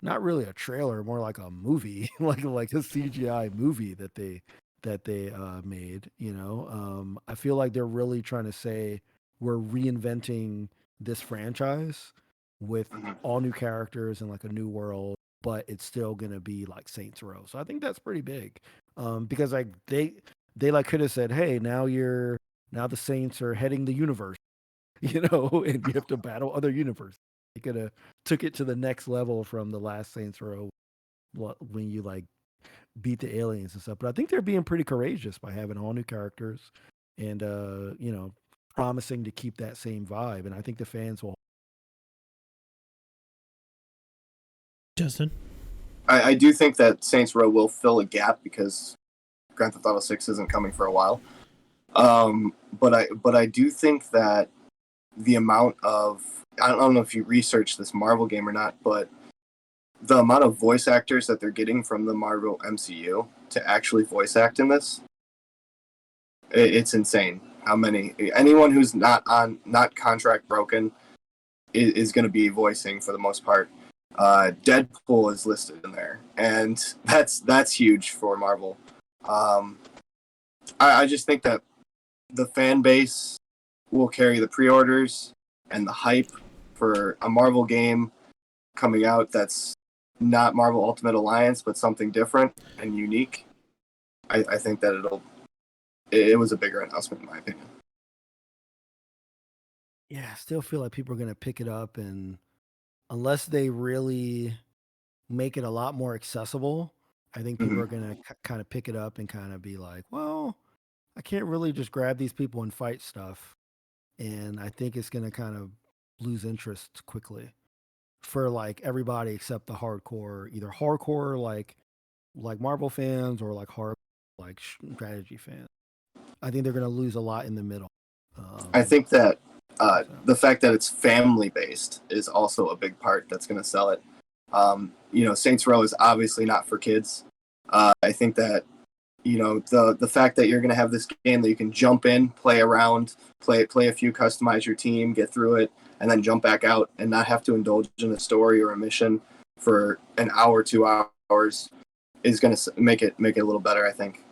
not really a trailer, more like a movie, like a CGI movie that they made. I feel like they're really trying to say we're reinventing this franchise with all new characters and like a new world, but it's still gonna be like Saints Row. So I think that's pretty big, because like they like could have said, "Hey, now the Saints are heading the universe," and you have to battle other universes. They could have took it to the next level from the last Saints Row when you like beat the aliens and stuff. But I think they're being pretty courageous by having all new characters and promising to keep that same vibe. And I think the fans will. Justin? I do think that Saints Row will fill a gap because Grand Theft Auto 6 isn't coming for a while. But I do think that the amount of, I don't know if you researched this Marvel game or not, but the amount of voice actors that they're getting from the Marvel MCU to actually voice act in this, it's insane. How many? Anyone who's not contract broken is going to be voicing for the most part. Deadpool is listed in there, and that's huge for Marvel. I just think that the fan base will carry the pre-orders and the hype for a Marvel game coming out that's not Marvel Ultimate Alliance, but something different and unique. I think that it was a bigger announcement in my opinion. Yeah, I still feel like people are going to pick it up, and unless they really make it a lot more accessible, I think people are going to kind of pick it up and kind of be like, well, I can't really just grab these people and fight stuff. And I think it's going to kind of lose interest quickly for like everybody except the hardcore, either hardcore like Marvel fans or like hard like strategy fans. I think they're going to lose a lot in the middle. I think that the fact that it's family based is also a big part that's going to sell it. Saints Row is obviously not for kids. I think that the fact that you're going to have this game that you can jump in, play around, play a few, customize your team, get through it, and then jump back out and not have to indulge in a story or a mission for an hour, 2 hours is going to make it a little better, I think.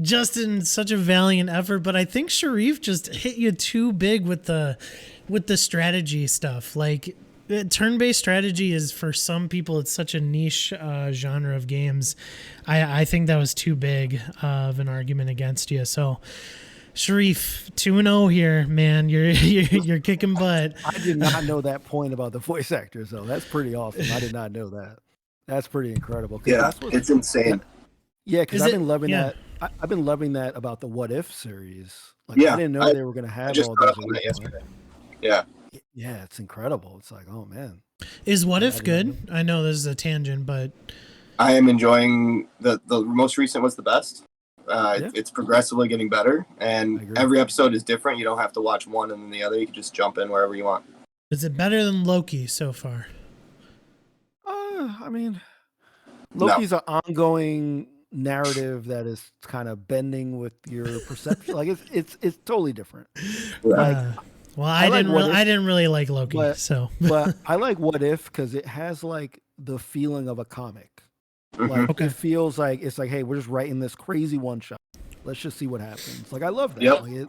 Justin, such a valiant effort, but I think Shareef just hit you too big with the strategy stuff. Like, turn-based strategy is, for some people, it's such a niche genre of games. I think that was too big of an argument against you. So, Shareef, 2-0 here, man. You're kicking butt. I did not know that point about the voice actors, though. That's pretty awesome. I did not know that. That's pretty incredible. Yeah, it's insane. Yeah, because I've been loving that. I've been loving that about the What If series. Like, I didn't know they were going to have all those. Yesterday. Yeah. Yeah, it's incredible. It's like, oh man. Is What If good? I know this is a tangent, but I am enjoying the most recent was the best. It's progressively getting better, and every episode is different. You don't have to watch one and then the other. You can just jump in wherever you want. Is it better than Loki so far? I mean, Loki's an ongoing narrative that is kind of bending with your perception. Like it's totally different. Like, well, I didn't really like Loki, but I like What If because it has like the feeling of a comic. Like it feels like it's like, hey, we're just writing this crazy one shot. Let's just see what happens. Like I love that. Yep. Like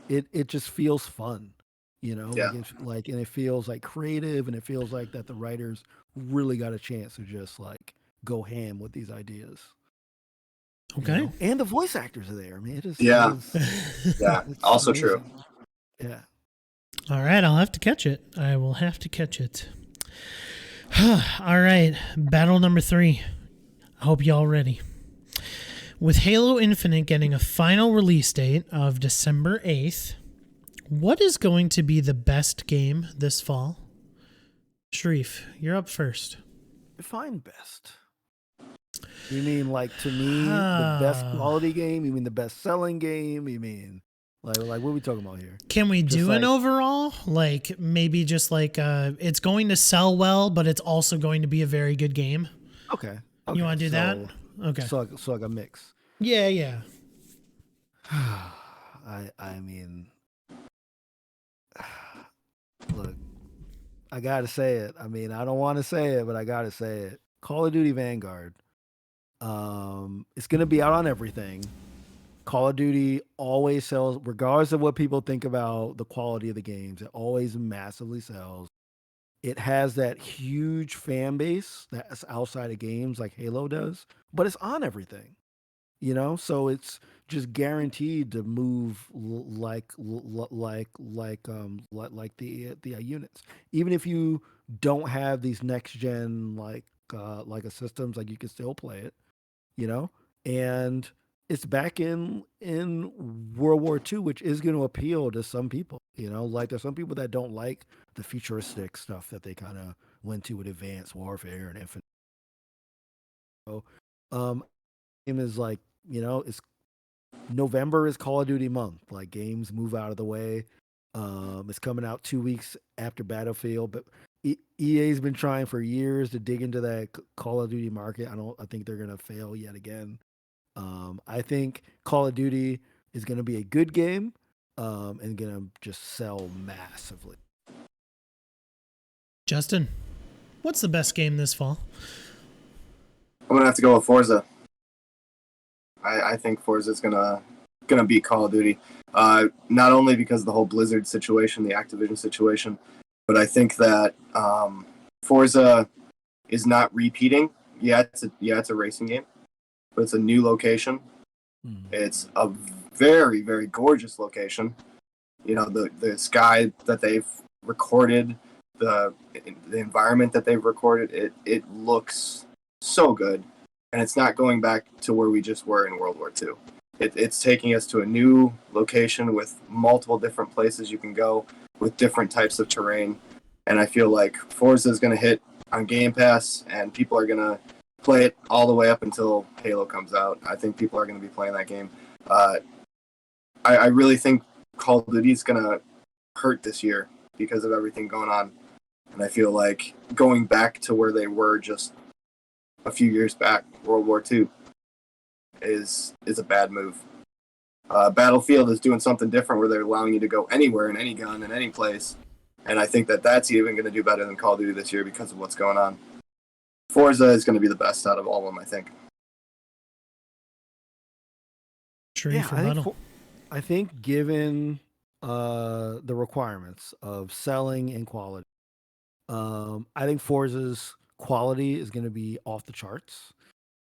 it just feels fun, Yeah. and it feels like creative, and it feels like that the writers really got a chance to just like go ham with these ideas. Okay. And the voice actors are there. I mean, it is. Yeah. Yeah. Also amazing. true. Yeah. All right, I'll have to catch it. I will have to catch it. All right, battle number 3. I hope y'all ready. With Halo Infinite getting a final release date of December 8th, what is going to be the best game this fall? Shareef, you're up first. Define best. You mean like, to me, the best quality game? You mean the best selling game? You mean like what are we talking about here? Can we do an overall? Like maybe just like it's going to sell well, but it's also going to be a very good game. Okay. You want to do that? Okay. So like a mix. Yeah. I mean, look, I gotta say it. I mean, I don't want to say it, but I gotta say it. Call of Duty Vanguard. It's gonna be out on everything. Call of Duty always sells, regardless of what people think about the quality of the games. It always massively sells. it has that huge fan base that's outside of games like Halo does, but it's on everything, so it's just guaranteed to move like the units, even if you don't have these next gen like a systems, like you can still play it, you know and it's back in World War II, which is going to appeal to some people, like there's some people that don't like the futuristic stuff that they kind of went to with Advanced Warfare and Infinite. So game is like, it's November is Call of Duty month. Like games move out of the way. It's coming out 2 weeks after Battlefield, but EA's been trying for years to dig into that Call of Duty market. I think they're gonna fail yet again. I think Call of Duty is gonna be a good game, and gonna just sell massively. Justin, what's the best game this fall? I'm gonna have to go with Forza. I think Forza's gonna beat Call of Duty. Not only because of the whole Blizzard situation, the Activision situation, but I think that Forza is not repeating. Yeah, it's a racing game, but it's a new location. It's a very, very gorgeous location. The sky that they've recorded, the environment that they've recorded, it looks so good. And it's not going back to where we just were in World War II. It's taking us to a new location with multiple different places you can go, with different types of terrain. And I feel like Forza is going to hit on Game Pass, and people are going to play it all the way up until Halo comes out. I think people are going to be playing that game. I really think Call of Duty is going to hurt this year because of everything going on. And I feel like going back to where they were just a few years back, World War II, is a bad move. Battlefield is doing something different where they're allowing you to go anywhere in any gun in any place, and I think that that's even going to do better than Call of Duty this year because of what's going on. Forza is going to be the best out of all of them, I think. I think given the requirements of selling and quality, I think Forza's quality is going to be off the charts.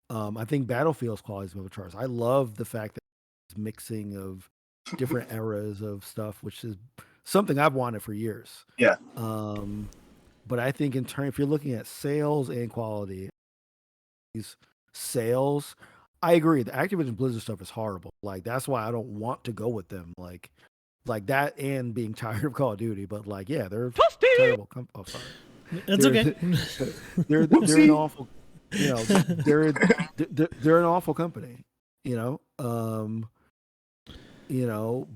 I think Battlefield's quality is off the charts. I love the fact that it's mixing of different eras of stuff, which is something I've wanted for years. Yeah. But I think if you're looking at sales and quality, these sales, I agree. The Activision Blizzard stuff is horrible. Like that's why I don't want to go with them. Like that, and being tired of Call of Duty. But they're terrible. Oh, sorry. It's okay. They're an awful, they're an awful company,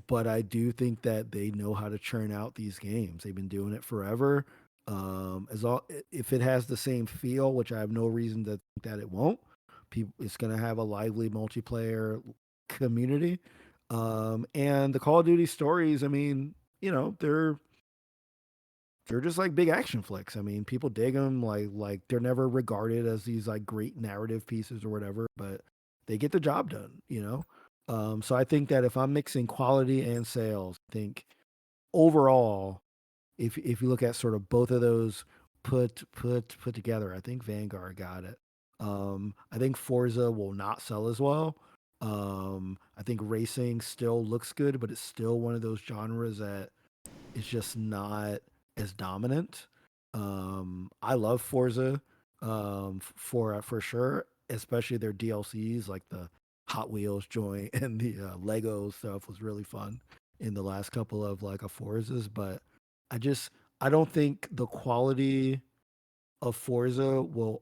but I do think that they know how to churn out these games. They've been doing it forever. If it has the same feel, which I have no reason to think that it won't, it's going to have a lively multiplayer community. And the Call of Duty stories, I mean, they're just like big action flicks. I mean, people dig them. Like they're never regarded as these like great narrative pieces or whatever, but they get the job done. So I think that if I'm mixing quality and sales, I think overall, if you look at sort of both of those put together, I think Vanguard got it. I think Forza will not sell as well. I think racing still looks good, but it's still one of those genres that is just not as dominant. I love Forza for sure, especially their DLCs like the Hot Wheels joint and the Lego stuff was really fun in the last couple of like Forzas. But I don't think the quality of Forza will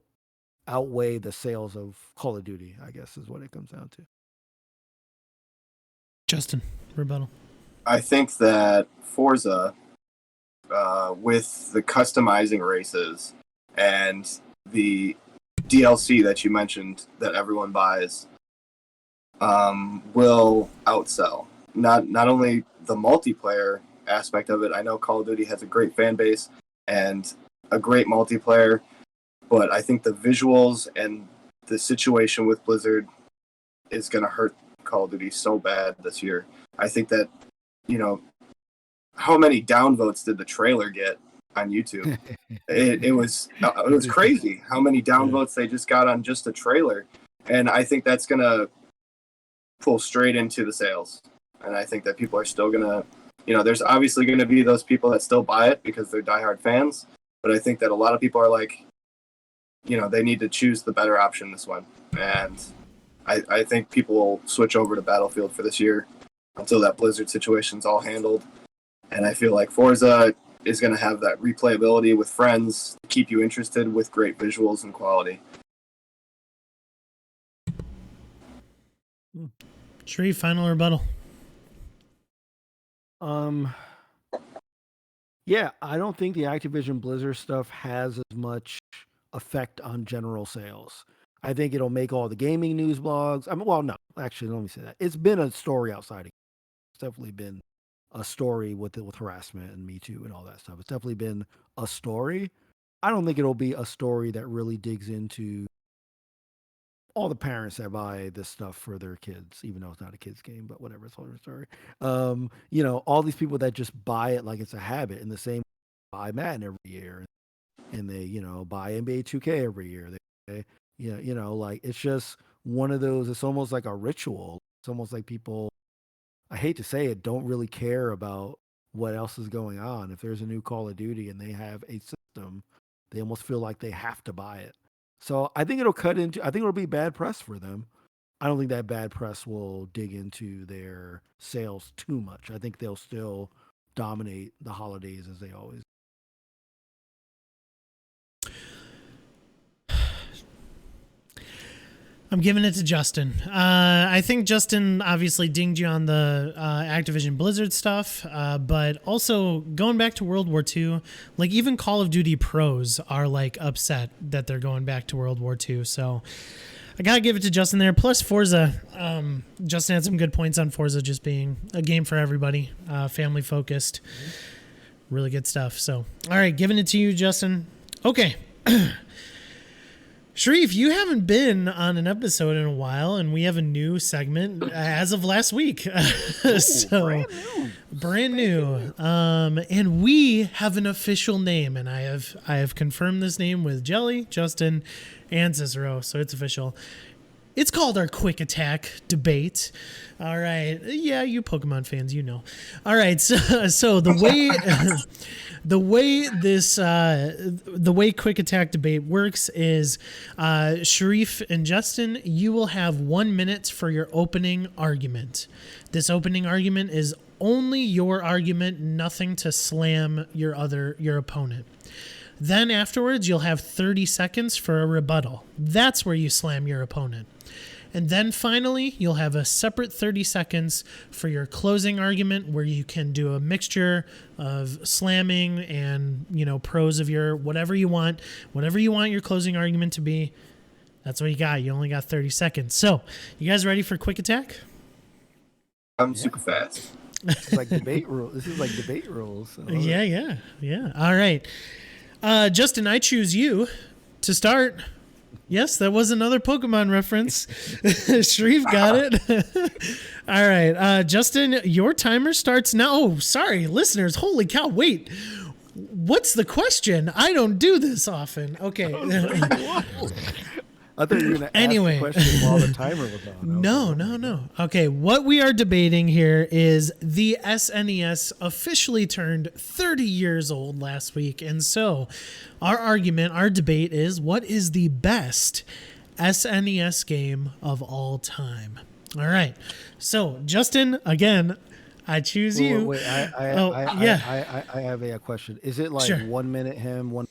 outweigh the sales of Call of Duty, I guess is what it comes down to. Justin, rebuttal. I think that Forza, with the customizing races and the DLC that you mentioned that everyone buys, will outsell. Not only the multiplayer aspect of it. I know Call of Duty has a great fan base and a great multiplayer, but I think the visuals and the situation with Blizzard is going to hurt Call of Duty so bad this year. I think that, how many downvotes did the trailer get? on YouTube. It was crazy how many downvotes they just got on just a trailer, and I think that's gonna pull straight into the sales. And I think that people are still gonna, there's obviously gonna be those people that still buy it because they're diehard fans, but I think that a lot of people are like, they need to choose the better option this one, and I think people will switch over to Battlefield for this year until that Blizzard situation's all handled. And I feel like Forza is going to have that replayability with friends to keep you interested with great visuals and quality. Shareef, final rebuttal. Yeah, I don't think the Activision Blizzard stuff has as much effect on general sales. I think it'll make all the gaming news blogs. No, actually, let me say that. It's been a story outside of it. It's definitely been a story with harassment and Me Too and all that stuff. It's definitely been a story. I don't think it'll be a story that really digs into all the parents that buy this stuff for their kids, even though it's not a kid's game, but whatever, it's a whole story. All these people that just buy it like it's a habit, and the same buy Madden every year, and they, buy NBA 2K every year. Like it's just one of those. It's almost like a ritual. It's almost like people, I hate to say it, don't really care about what else is going on. If there's a new Call of Duty and they have a system, they almost feel like they have to buy it. So I think I think it'll be bad press for them. I don't think that bad press will dig into their sales too much. I think they'll still dominate the holidays as they always. I'm giving it to Justin. I think Justin obviously dinged you on the Activision Blizzard stuff, but also going back to World War II, like even Call of Duty pros are like upset that they're going back to World War II. So I gotta give it to Justin there. Plus Forza, Justin had some good points on Forza just being a game for everybody, family focused, really good stuff. So all right, giving it to you, Justin. Okay. Shareef, you haven't been on an episode in a while, and we have a new segment as of last week. So brand new. And we have an official name, and I have confirmed this name with Jelly, Justin, and Cicero, so it's official. It's called our Quick Attack Debate. All right. Yeah, you Pokemon fans, you know. All right. So the way the way Quick Attack Debate works is Shareef and Justin, you will have 1 minute for your opening argument. This opening argument is only your argument, nothing to slam your opponent. Then afterwards, you'll have 30 seconds for a rebuttal. That's where you slam your opponent. And then finally, you'll have a separate 30 seconds for your closing argument where you can do a mixture of slamming and, pros of your whatever you want your closing argument to be. That's what you got. You only got 30 seconds. So, you guys ready for Quick Attack? I'm super fast. This is like debate rules. So. Yeah. All right. Justin, I choose you to start. Yes, that was another Pokemon reference. Shareef got it. All right. Justin, your timer starts now. Oh, sorry, listeners. Holy cow. Wait. What's the question? I don't do this often. Okay. I thought you were going to ask the question while the timer was on. No. Okay, what we are debating here is the SNES officially turned 30 years old last week. And so our debate is, what is the best SNES game of all time? All right. So, Justin, again, I choose you. Wait, I have a question. Is it like 1 minute him,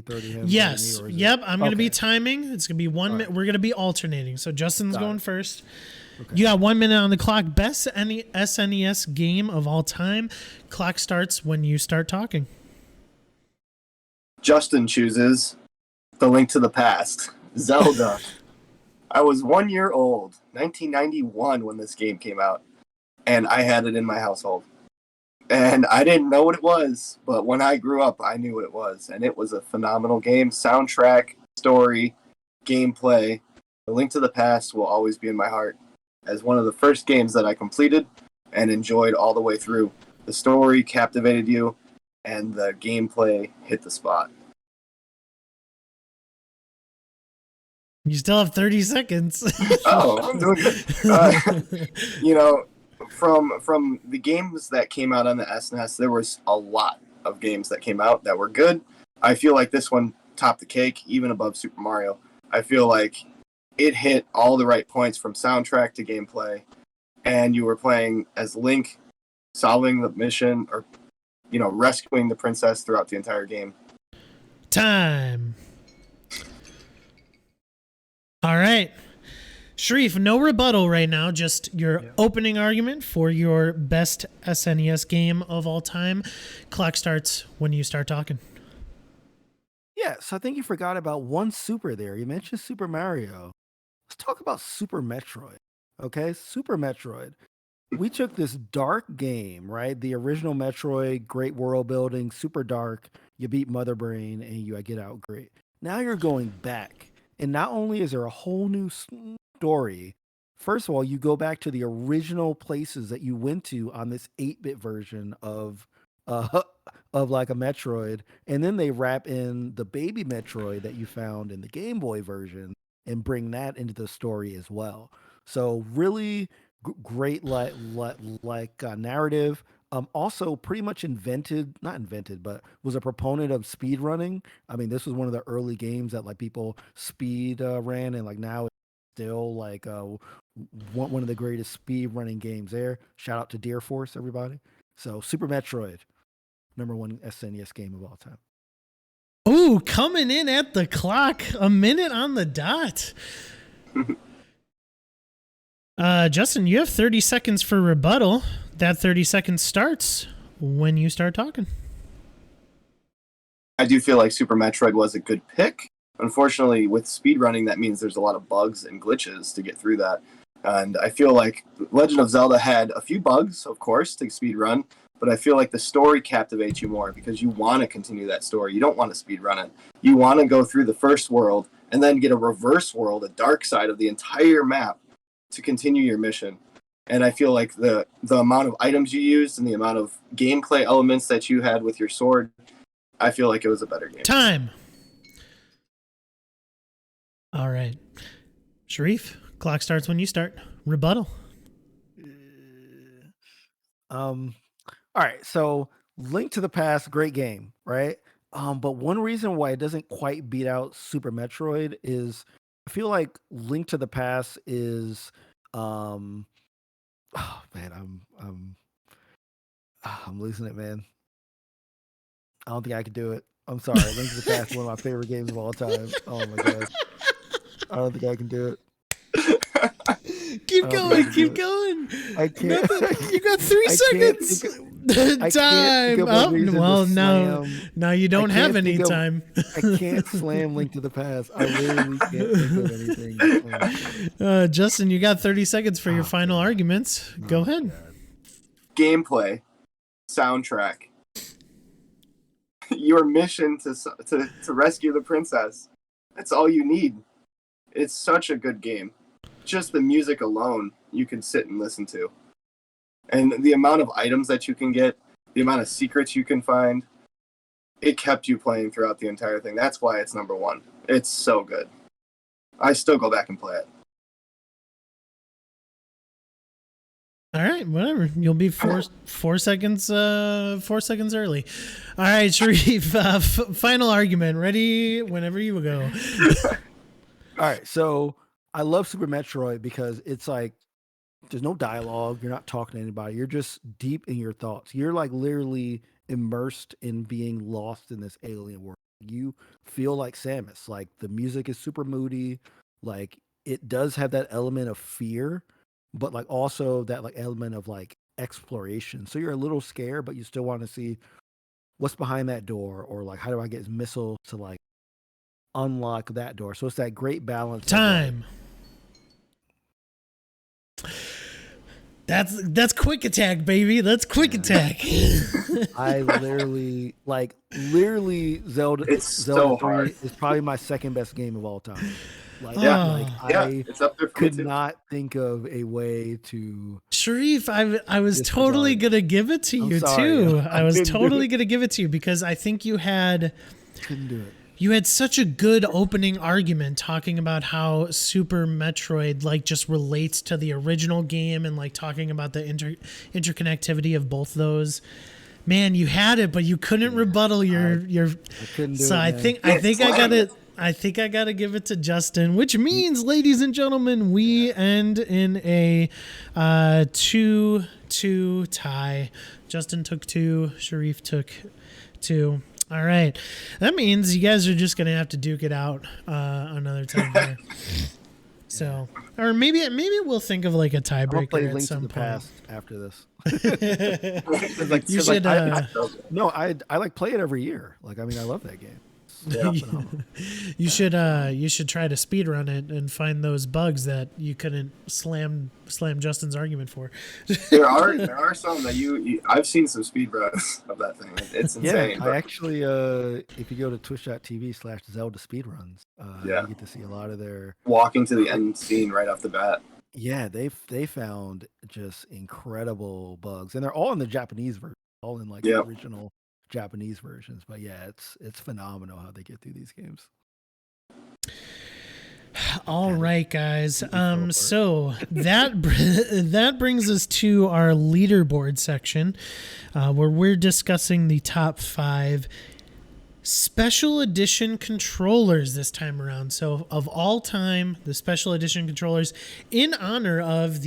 30 him? Yes. Yep. I'm going to be timing. It's going to be 1 minute. Right. We're going to be alternating. So Justin's going first. Okay. You got 1 minute on the clock. Best SNES game of all time. Clock starts when you start talking. Justin chooses The Link to the Past, Zelda. I was 1 year old, 1991 when this game came out, and I had it in my household. And I didn't know what it was, but when I grew up, I knew what it was. And it was a phenomenal game. Soundtrack, story, gameplay. The Link to the Past will always be in my heart as one of the first games that I completed and enjoyed all the way through. The story captivated you. and the gameplay hit the spot. You still have 30 seconds. Oh, I'm doing good. From the games that came out on the SNES, there was a lot of games that came out that were good. I feel like this one topped the cake, even above Super Mario. I feel like it hit all the right points from soundtrack to gameplay, and you were playing as Link, solving the mission, or rescuing the princess throughout the entire game. Time. All right. Shareef, no rebuttal right now, just your opening argument for your best SNES game of all time. Clock starts when you start talking. Yeah, so I think you forgot about one Super there. You mentioned Super Mario. Let's talk about Super Metroid. Okay, Super Metroid. We took this dark game, right? The original Metroid, great world building, super dark. You beat Mother Brain and you get out great. Now you're going back. And not only is there a whole new story, first of all, you go back to the original places that you went to on this 8-bit version of like a Metroid, and then they wrap in the baby Metroid that you found in the Game Boy version and bring that into the story as well. So really great narrative. Also pretty much not invented, but was a proponent of speed running. I mean, this was one of the early games that like people speed ran, and like now it's still like one of the greatest speed running games there. Shout out to Deer Force, everybody. So Super Metroid, #1 SNES game of all time. Ooh, coming in at the clock, a minute on the dot. Justin, you have 30 seconds for rebuttal. That 30 seconds starts when you start talking. I do feel like Super Metroid was a good pick. Unfortunately, with speedrunning, that means there's a lot of bugs and glitches to get through that. And I feel like Legend of Zelda had a few bugs, of course, to speedrun, but I feel like the story captivates you more because you want to continue that story. You don't want to speedrun it. You want to go through the first world and then get a reverse world, a dark side of the entire map to continue your mission. And I feel like the amount of items you used and the amount of gameplay elements that you had with your sword, I feel like it was a better game. Time. All right. Shareef, clock starts when you start. Rebuttal. All right. So Link to the Past, great game, right? But one reason why it doesn't quite beat out Super Metroid is I feel like Link to the Past is oh man, I'm losing it, man. I don't think I could do it. I'm sorry. Link to the Past is one of my favorite games of all time. Oh my god. I don't think I can do it. Keep going. I can't. You got 3 seconds. Time up. Well, now you don't have any time. I can't slam Link to the Past. I literally can't think of anything. Justin, you got 30 seconds for your final arguments. Go ahead. God. Gameplay, soundtrack, your mission to rescue the princess. That's all you need. It's such a good game. Just the music alone, you can sit and listen to. And the amount of items that you can get, the amount of secrets you can find, it kept you playing throughout the entire thing. That's why it's #1. It's so good. I still go back and play it. All right, whatever. You'll be 4 seconds 4 seconds early. All right, Shareef, final argument. Ready whenever you go. All right, so I love Super Metroid because it's like there's no dialogue. You're not talking to anybody. You're just deep in your thoughts. You're like literally immersed in being lost in this alien world. You feel like Samus. Like the music is super moody. Like it does have that element of fear, but like also that like element of like exploration. So you're a little scared, but you still want to see what's behind that door, or like how do I get this missile to like unlock that door. So it's that great balance. Time. That's quick attack, baby. That's quick attack. I literally Zelda. It's Zelda so 3 hard. is probably my second best game of all time. Like, Yeah, it's up there for me could too. not think of a way to. Shareef, I was Disregard. totally gonna give it to I'm you sorry. too. I I was couldn't do totally it. gonna give it to you because I think you had Couldn't do it. such a good opening argument talking about how Super Metroid like just relates to the original game and like talking about the interconnectivity of both those. Man, you had it, but you couldn't rebuttal your. I couldn't do So it. I man. think I gotta give it to Justin, which means, ladies and gentlemen, we end in a 2-2 tie. Justin took 2, Shareef took 2. All right, that means you guys are just gonna have to duke it out another time here. So, or maybe we'll think of like a I'm gonna play tiebreaker at Link to some the point. Past after this. You should. I like play it every year. Like, I mean, I love that game. You should try to speed run it and find those bugs that you couldn't slam Justin's argument for. There are some that I've seen some speed runs of that thing. It's insane. I actually, if you go to twitch.tv/Zelda speedruns, you get to see a lot of their walking to the end scene right off the bat. Yeah, they found just incredible bugs, and they're all in the Japanese version, all in like the original Japanese versions. But yeah, it's phenomenal how they get through these games. All right, guys. So that brings us to our leaderboard section, where we're discussing the top 5 special edition controllers this time around. So of all time, the special edition controllers in honor of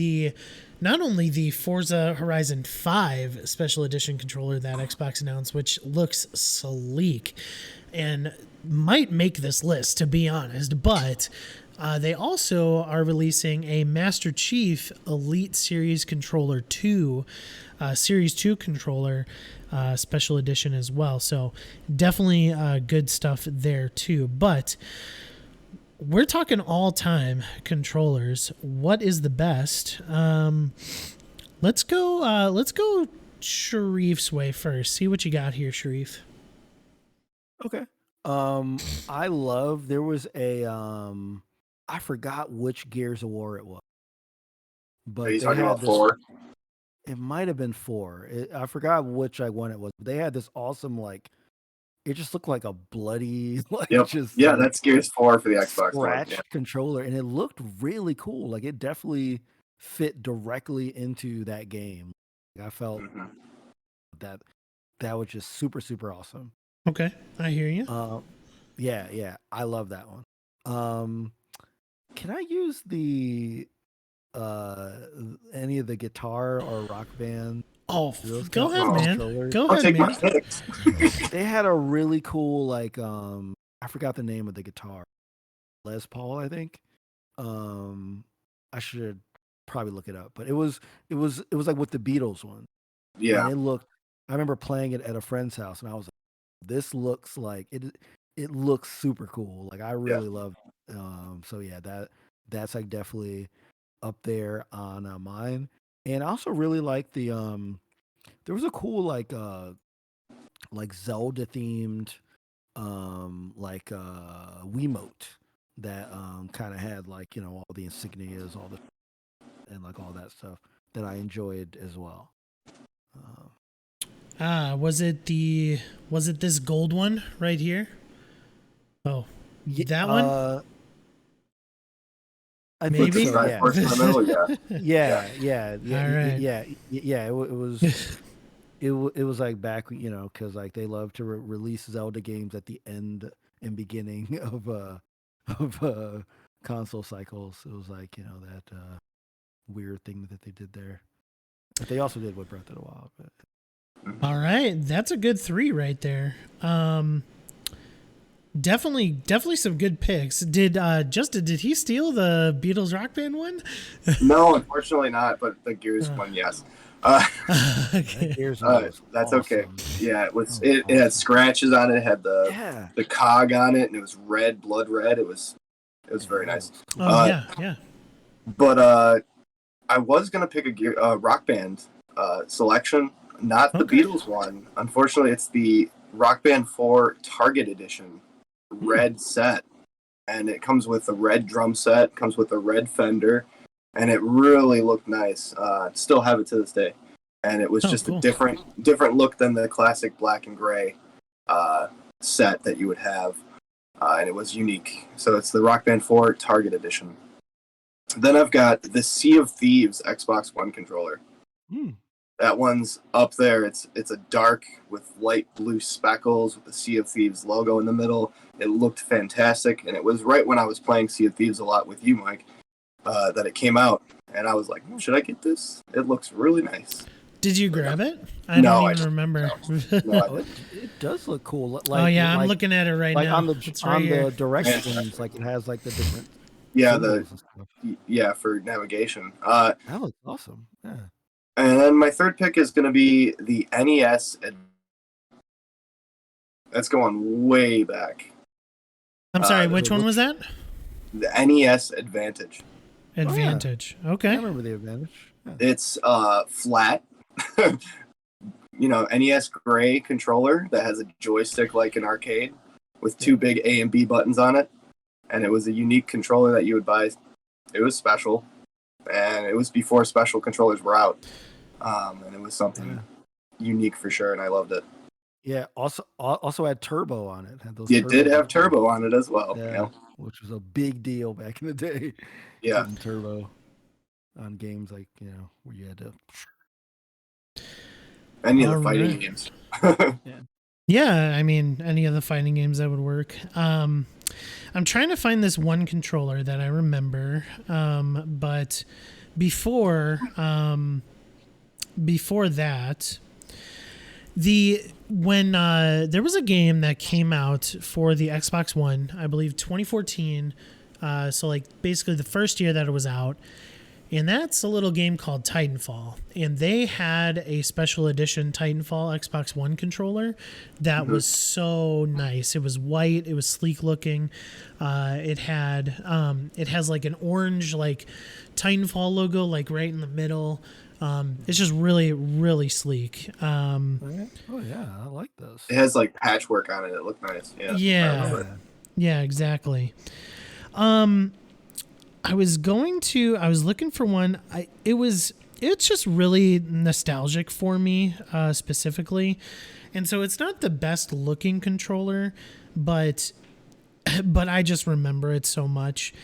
not only the Forza Horizon 5 special edition controller that Xbox announced, which looks sleek and might make this list, to be honest, but they also are releasing a Master Chief Elite Series Controller 2, Series 2 controller, special edition as well. So definitely good stuff there too. But we're talking all-time controllers. What is the best? Let's go Shareef's way first. See what you got here, Shareef. Okay. There was a I forgot which Gears of War it was. But Are you talking about 4? It might have been 4. I forgot which one it was. But they had this awesome, like, it just looked like a bloody, like, that's Gears 4 for the Xbox scratch One. controller, and it looked really cool. Like, it definitely fit directly into that game. Like, I felt that was just super, super awesome. Okay, I hear you. Yeah, I love that one. Can I use the any of the guitar or rock band? Oh, go ahead, man. Go ahead, man. They had a really cool, like, I forgot the name of the guitar. Les Paul, I think. I should probably look it up, but it was like with the Beatles one. Yeah. And I remember playing it at a friend's house, and I was like, this looks like it looks super cool. Like, I really love it. So yeah, that's like definitely up there on mine. And I also really like the there was a cool like Zelda themed Wiimote that kind of had, like, you know, all the insignias, and like all that stuff that I enjoyed as well. Was it this gold one right here? Oh, that one? I Maybe. think so, yeah. Yeah. All right. Yeah. It was like back, you know, because like they love to release Zelda games at the end and beginning of console cycles. It was like, you know, that weird thing that they did there. But they also did with Breath of the Wild. But. All right, that's a good 3 right there. Definitely some good picks. Did Justin, did he steal the Beatles Rock Band one? No, unfortunately not, but the Gears one, yes. Okay. Gears that's awesome. okay. Yeah, it was. It had scratches on it. It had the cog on it, and it was red, blood red. It was very nice. Oh yeah. But I was gonna pick a Rock Band selection, not the Beatles one. Unfortunately, it's the Rock Band 4 Target Edition red set. and it comes with a red drum set, comes with a red Fender, and it really looked nice. Still have it to this day, and it was just cool. a different look than the classic black and gray set that you would have, and it was unique. So it's the Rock Band 4 Target Edition. Then I've got the Sea of Thieves Xbox One controller. That one's up there. It's a dark with light blue speckles with the Sea of Thieves logo in the middle. It looked fantastic, and it was right when I was playing Sea of Thieves a lot with you, Mike, that it came out, and I was like, should I get this? It looks really nice. Did you grab it? I don't even remember. No, it does look cool. Like, I'm looking at it right now. On the the directions, like it has like the different. For navigation. That looks awesome. Yeah. And then my third pick is going to be the NES. That's going way back. I'm sorry, which one was that? The NES Advantage. Advantage. Oh, yeah. Okay. I remember the Advantage. Yeah. It's flat. NES gray controller that has a joystick like an arcade with two big A and B buttons on it. And it was a unique controller that you would buy. It was special. And it was before special controllers were out. And it was something unique for sure, and I loved it. Yeah, also had turbo on it. It did have turbo on it as well. Yeah. Which was a big deal back in the day. Yeah. Putting turbo on games like, where you had to... Any of the fighting games. Yeah, I mean, any of the fighting games that would work. I'm trying to find this one controller that I remember, but before that, when there was a game that came out for the Xbox One, I believe 2014, so like basically the first year that it was out, and that's a little game called Titanfall, and they had a special edition Titanfall Xbox One controller that was so nice. It was white, it was sleek looking. It has like an orange like Titanfall logo like right in the middle. It's just really, really sleek. I like those. It has like patchwork on it. It looked nice. Yeah, exactly. I was looking for one. It's just really nostalgic for me, specifically. And so it's not the best looking controller, but I just remember it so much.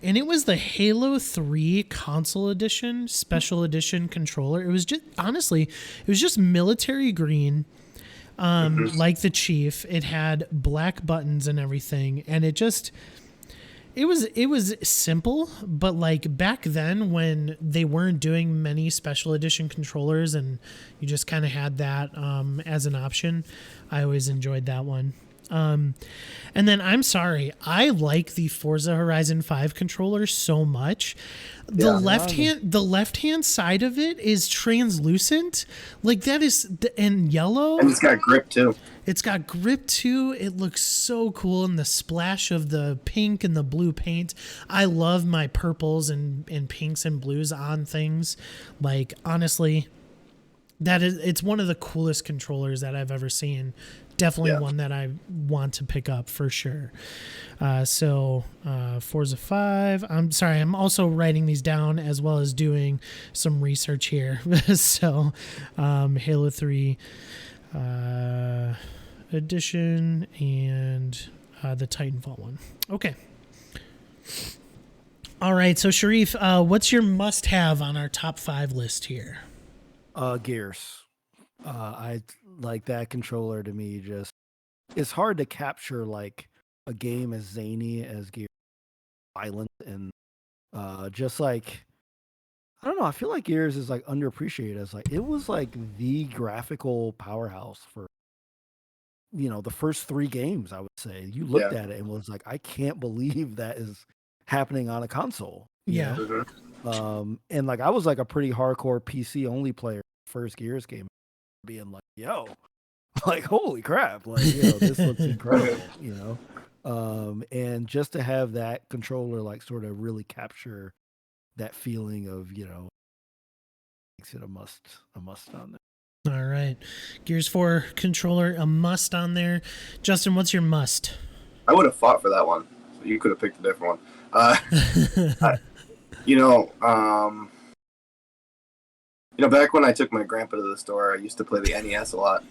And it was the Halo 3 console edition, special edition controller. It was just military green, like the Chief. It had black buttons and everything. And it was simple, but like back then when they weren't doing many special edition controllers and you just kind of had that as an option, I always enjoyed that one. And then I'm sorry, I like the Forza Horizon 5 controller so much. The left hand side of it is translucent, like that is and yellow. And it's got grip too. It looks so cool, and the splash of the pink and the blue paint. I love my purples and pinks and blues on things. Like honestly, it's one of the coolest controllers that I've ever seen. Definitely one that I want to pick up for sure. So Forza 5. I'm sorry, I'm also writing these down as well as doing some research here. So Halo 3 edition and the Titanfall one. Okay. All right, so Shareef, what's your must-have on our top 5 list here? Gears. I like that controller. To me, it's hard to capture like a game as zany as Gears, violent and just like I don't know. I feel like Gears is like underappreciated as like it was like the graphical powerhouse for the first 3 games. I would say you looked at it and was like, I can't believe that is happening on a console. Yeah. And like I was like a pretty hardcore PC only player. First Gears game, being like, yo, like holy crap, like this looks incredible, and just to have that controller like sort of really capture that feeling of makes it a must on there. All right, Gears 4 controller, a must on there. Justin, what's your must? I would have fought for that one. you could have picked a different one. You know, back when I took my grandpa to the store, I used to play the NES a lot,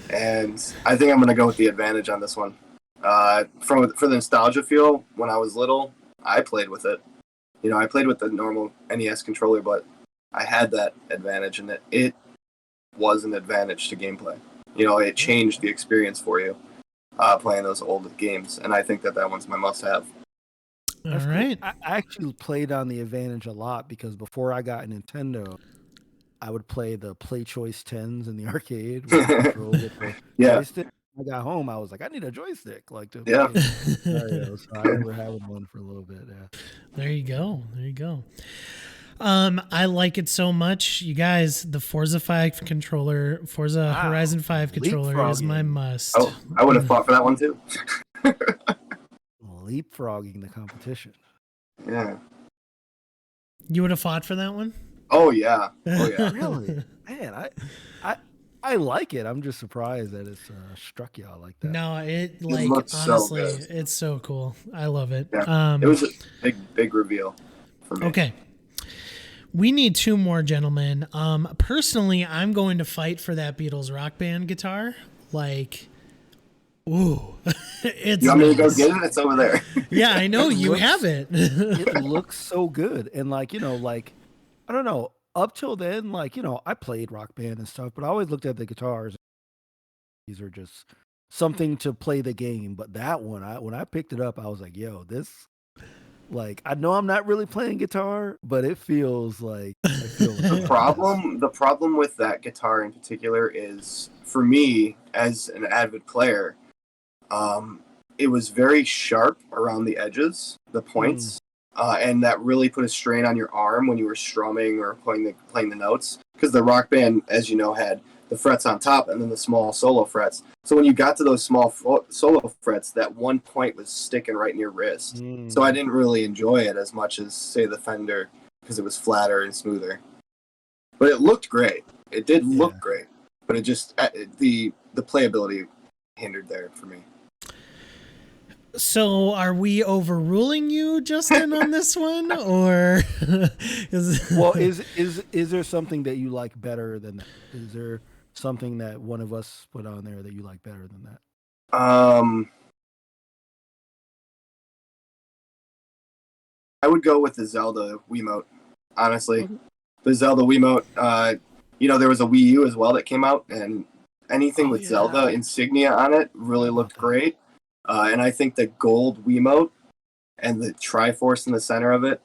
and I think I'm gonna go with the Advantage on this one. For the nostalgia feel, when I was little, I played with it. You know, I played with the normal NES controller, but I had that Advantage, and it was an advantage to gameplay. You know, it changed the experience for you playing those old games, and I think that one's my must-have. All right. Cool. I actually played on the Advantage a lot because before I got a Nintendo, I would play the Play Choice 10s in the arcade with the control with the joystick. When I got home, I was like, I need a joystick, like to play Mario. So I remember having one for a little bit. Yeah. There you go. There you go. I like it so much, you guys. The Forza Horizon 5 controller is my must. Oh, I would have fought for that one too. Leapfrogging the competition. Yeah. You would have fought for that one? Oh yeah. Oh yeah. Really? Man, I like it. I'm just surprised that it's struck y'all like that. No, It like looks honestly, so good. it's so cool. I love it. Yeah. It was a big reveal for me. Okay. We need two more, gentlemen. Personally, I'm going to fight for that Beatles Rock Band guitar. Like, ooh, it's. You want me to go get it? It's over there. Yeah, I know you have it. It looks so good, and like I don't know. Up till then, I played Rock Band and stuff, but I always looked at the guitars. These are just something to play the game. But that one, when I picked it up, I was like, yo, this. Like, I know I'm not really playing guitar, but it feels like the problem with that guitar in particular is, for me as an avid player, it was very sharp around the edges, the points, and that really put a strain on your arm when you were strumming or playing the notes, because the Rock Band, as you know, had the frets on top and then the small solo frets. So when you got to those small solo frets, that one point was sticking right in your wrist. So I didn't really enjoy it as much as, say, the Fender, because it was flatter and smoother. But it looked great. It did look great. But it just, the playability hindered there for me. So are we overruling you, Justin, on this one, or is there something that you like better than that? Is there something that one of us put on there that you like better than that? I would go with the Zelda Wiimote, honestly. The Zelda Wiimote, there was a Wii U as well that came out, and anything with Zelda insignia on it really looked great. And I think the gold Wiimote and the Triforce in the center of it,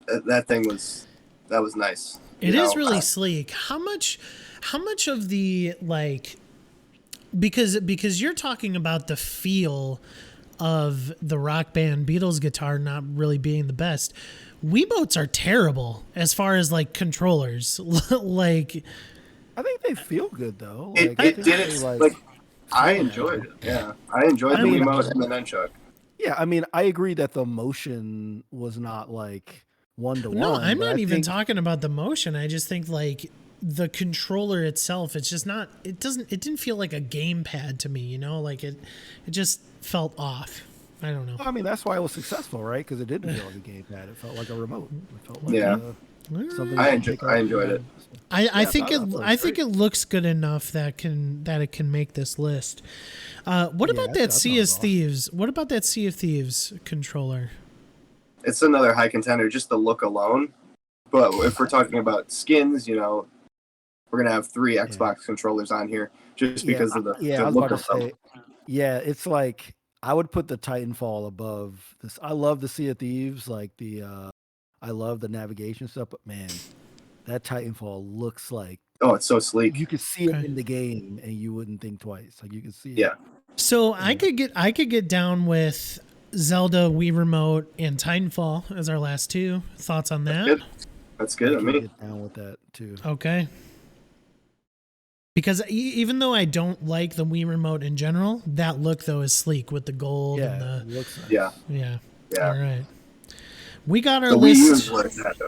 that was nice. It is really sleek. How much of the, like, because you're talking about the feel of the Rock Band Beatles guitar not really being the best. Wiimotes are terrible as far as like controllers. Like, I think they feel good though. I enjoyed it. Yeah, I enjoyed the Wiimote and the nunchuck. Yeah, I mean, I agree that the motion was not like one-to-one. No, I'm not even talking about the motion. I just think like the controller itself, it's just not. It didn't feel like a gamepad to me. You know, like it just felt off. I don't know. I mean, that's why it was successful, right? Because it didn't feel like a gamepad. It felt like a remote. It felt like something. I enjoyed it. I think it looks good enough that it can make this list. What about that Sea of Thieves? What about that Sea of Thieves controller? It's another high contender, just the look alone. But if we're talking about skins, we're gonna have 3 Xbox controllers on here just because of the look of them. Yeah, it's like I would put the Titanfall above this. I love the Sea of Thieves, like I love the navigation stuff, but man, that Titanfall looks like it's so sleek. You could see it in the game and you wouldn't think twice. Like you could see it. Yeah. So I could get down with Zelda, Wii Remote, and Titanfall as our last 2. Thoughts on that? That's good. I mean, get down with that too. Okay. Because even though I don't like the Wii Remote in general, that look though is sleek with the gold and the. It looks nice. Yeah. All right. We got our the list. Wii U is like that,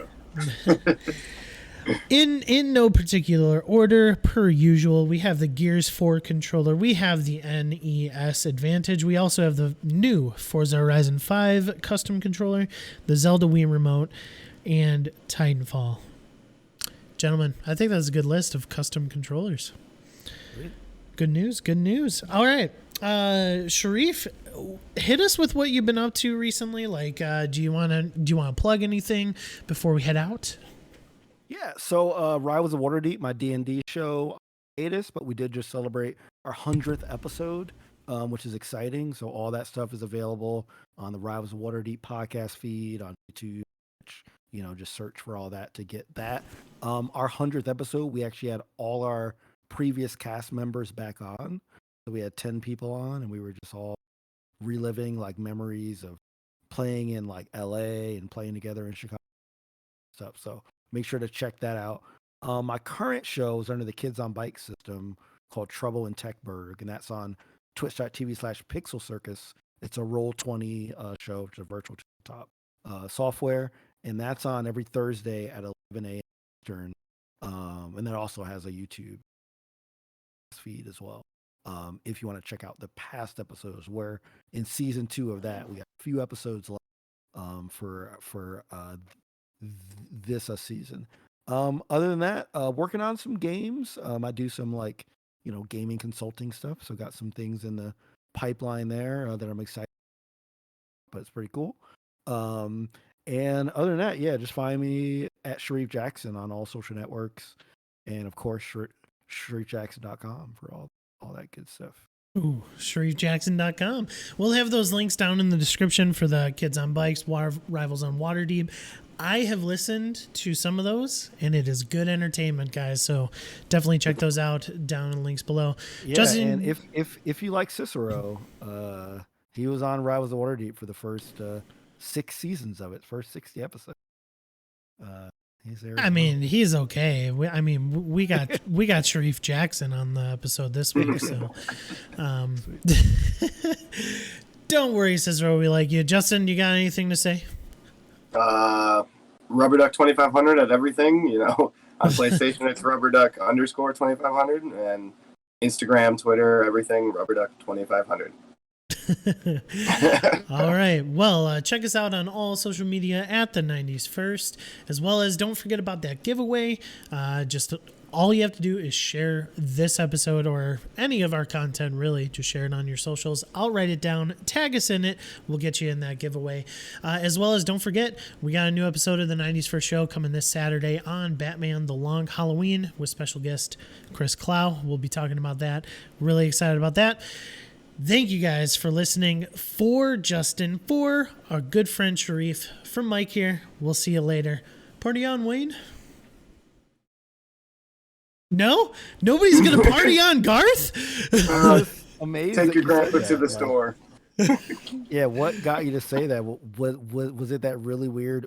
though. In no particular order, per usual, we have the Gears 4 controller. We have the NES Advantage. We also have the new Forza Horizon 5 custom controller, the Zelda Wii Remote, and Titanfall. Gentlemen, I think that's a good list of custom controllers. Good news, good news. All right. Shareef, hit us with what you've been up to recently. Like, do you want to plug anything before we head out? Yeah, so Rivals of Waterdeep, my D&D show, hiatus, but we did just celebrate our 100th episode, which is exciting. So all that stuff is available on the Rivals of Waterdeep podcast feed, on YouTube. Just search for all that to get that. Our 100th episode, we actually had all our previous cast members back on. So we had 10 people on, and we were just all reliving like memories of playing in like LA and playing together in Chicago stuff. So make sure to check that out. My current show is under the Kids on Bike system called Trouble in Techburg, and that's on twitch.tv/Pixel Circus. It's a Roll20 show, which is a virtual tabletop software, and that's on every Thursday at 11 a.m. Eastern. And that also has a YouTube feed as well. If you want to check out the past episodes, where in season 2 of that, we got a few episodes left for this season. Other than that, working on some games. I do some gaming consulting stuff. So got some things in the pipeline there that I'm excited about, but it's pretty cool. And other than that, yeah, just find me at Shareef Jackson on all social networks. And of course, ShareefJackson.com for all that good stuff. Ooh, ShareefJackson.com. We'll have those links down in the description for the Kids on Bikes, Rivals on Waterdeep. I have listened to some of those, and it is good entertainment, guys. So definitely check those out down in the links below. Yeah, Justin, and if you like Cicero, he was on Rivals of Waterdeep for the first 6 seasons of it, first 60 episodes. He's there. I mean, he's okay. We got Shareef Jackson on the episode this week, so don't worry, Cicero. We like you. Justin, you got anything to say? Rubberduck 2500 at everything. On PlayStation it's Rubberduck_2500, and Instagram, Twitter, everything Rubberduck 2500. All right. Well, check us out on all social media at the 90s First, as well as don't forget about that giveaway. Just all you have to do is share this episode or any of our content, really. Just share it on your socials. I'll write it down, tag us in it. We'll get you in that giveaway. As well as don't forget, we got a new episode of the 90s First show coming this Saturday on Batman The Long Halloween with special guest Chris Clow. We'll be talking about that. Really excited about that. Thank you guys for listening. For Justin, for our good friend Shareef, from Mike here. We'll see you later. Party on, Wayne. No? Nobody's going to party on Garth? Amazing. Take your grandpa to the store. Yeah, what got you to say that? Was it that really weird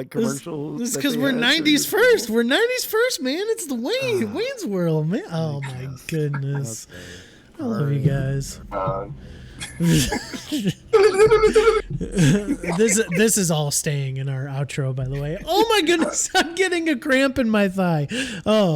commercial? This is because we're 90s First. We're 90s First, man. It's the Wayne's World, man. Oh, my goodness. Okay. I love you guys. This is all staying in our outro, by the way. Oh my goodness, I'm getting a cramp in my thigh. Oh.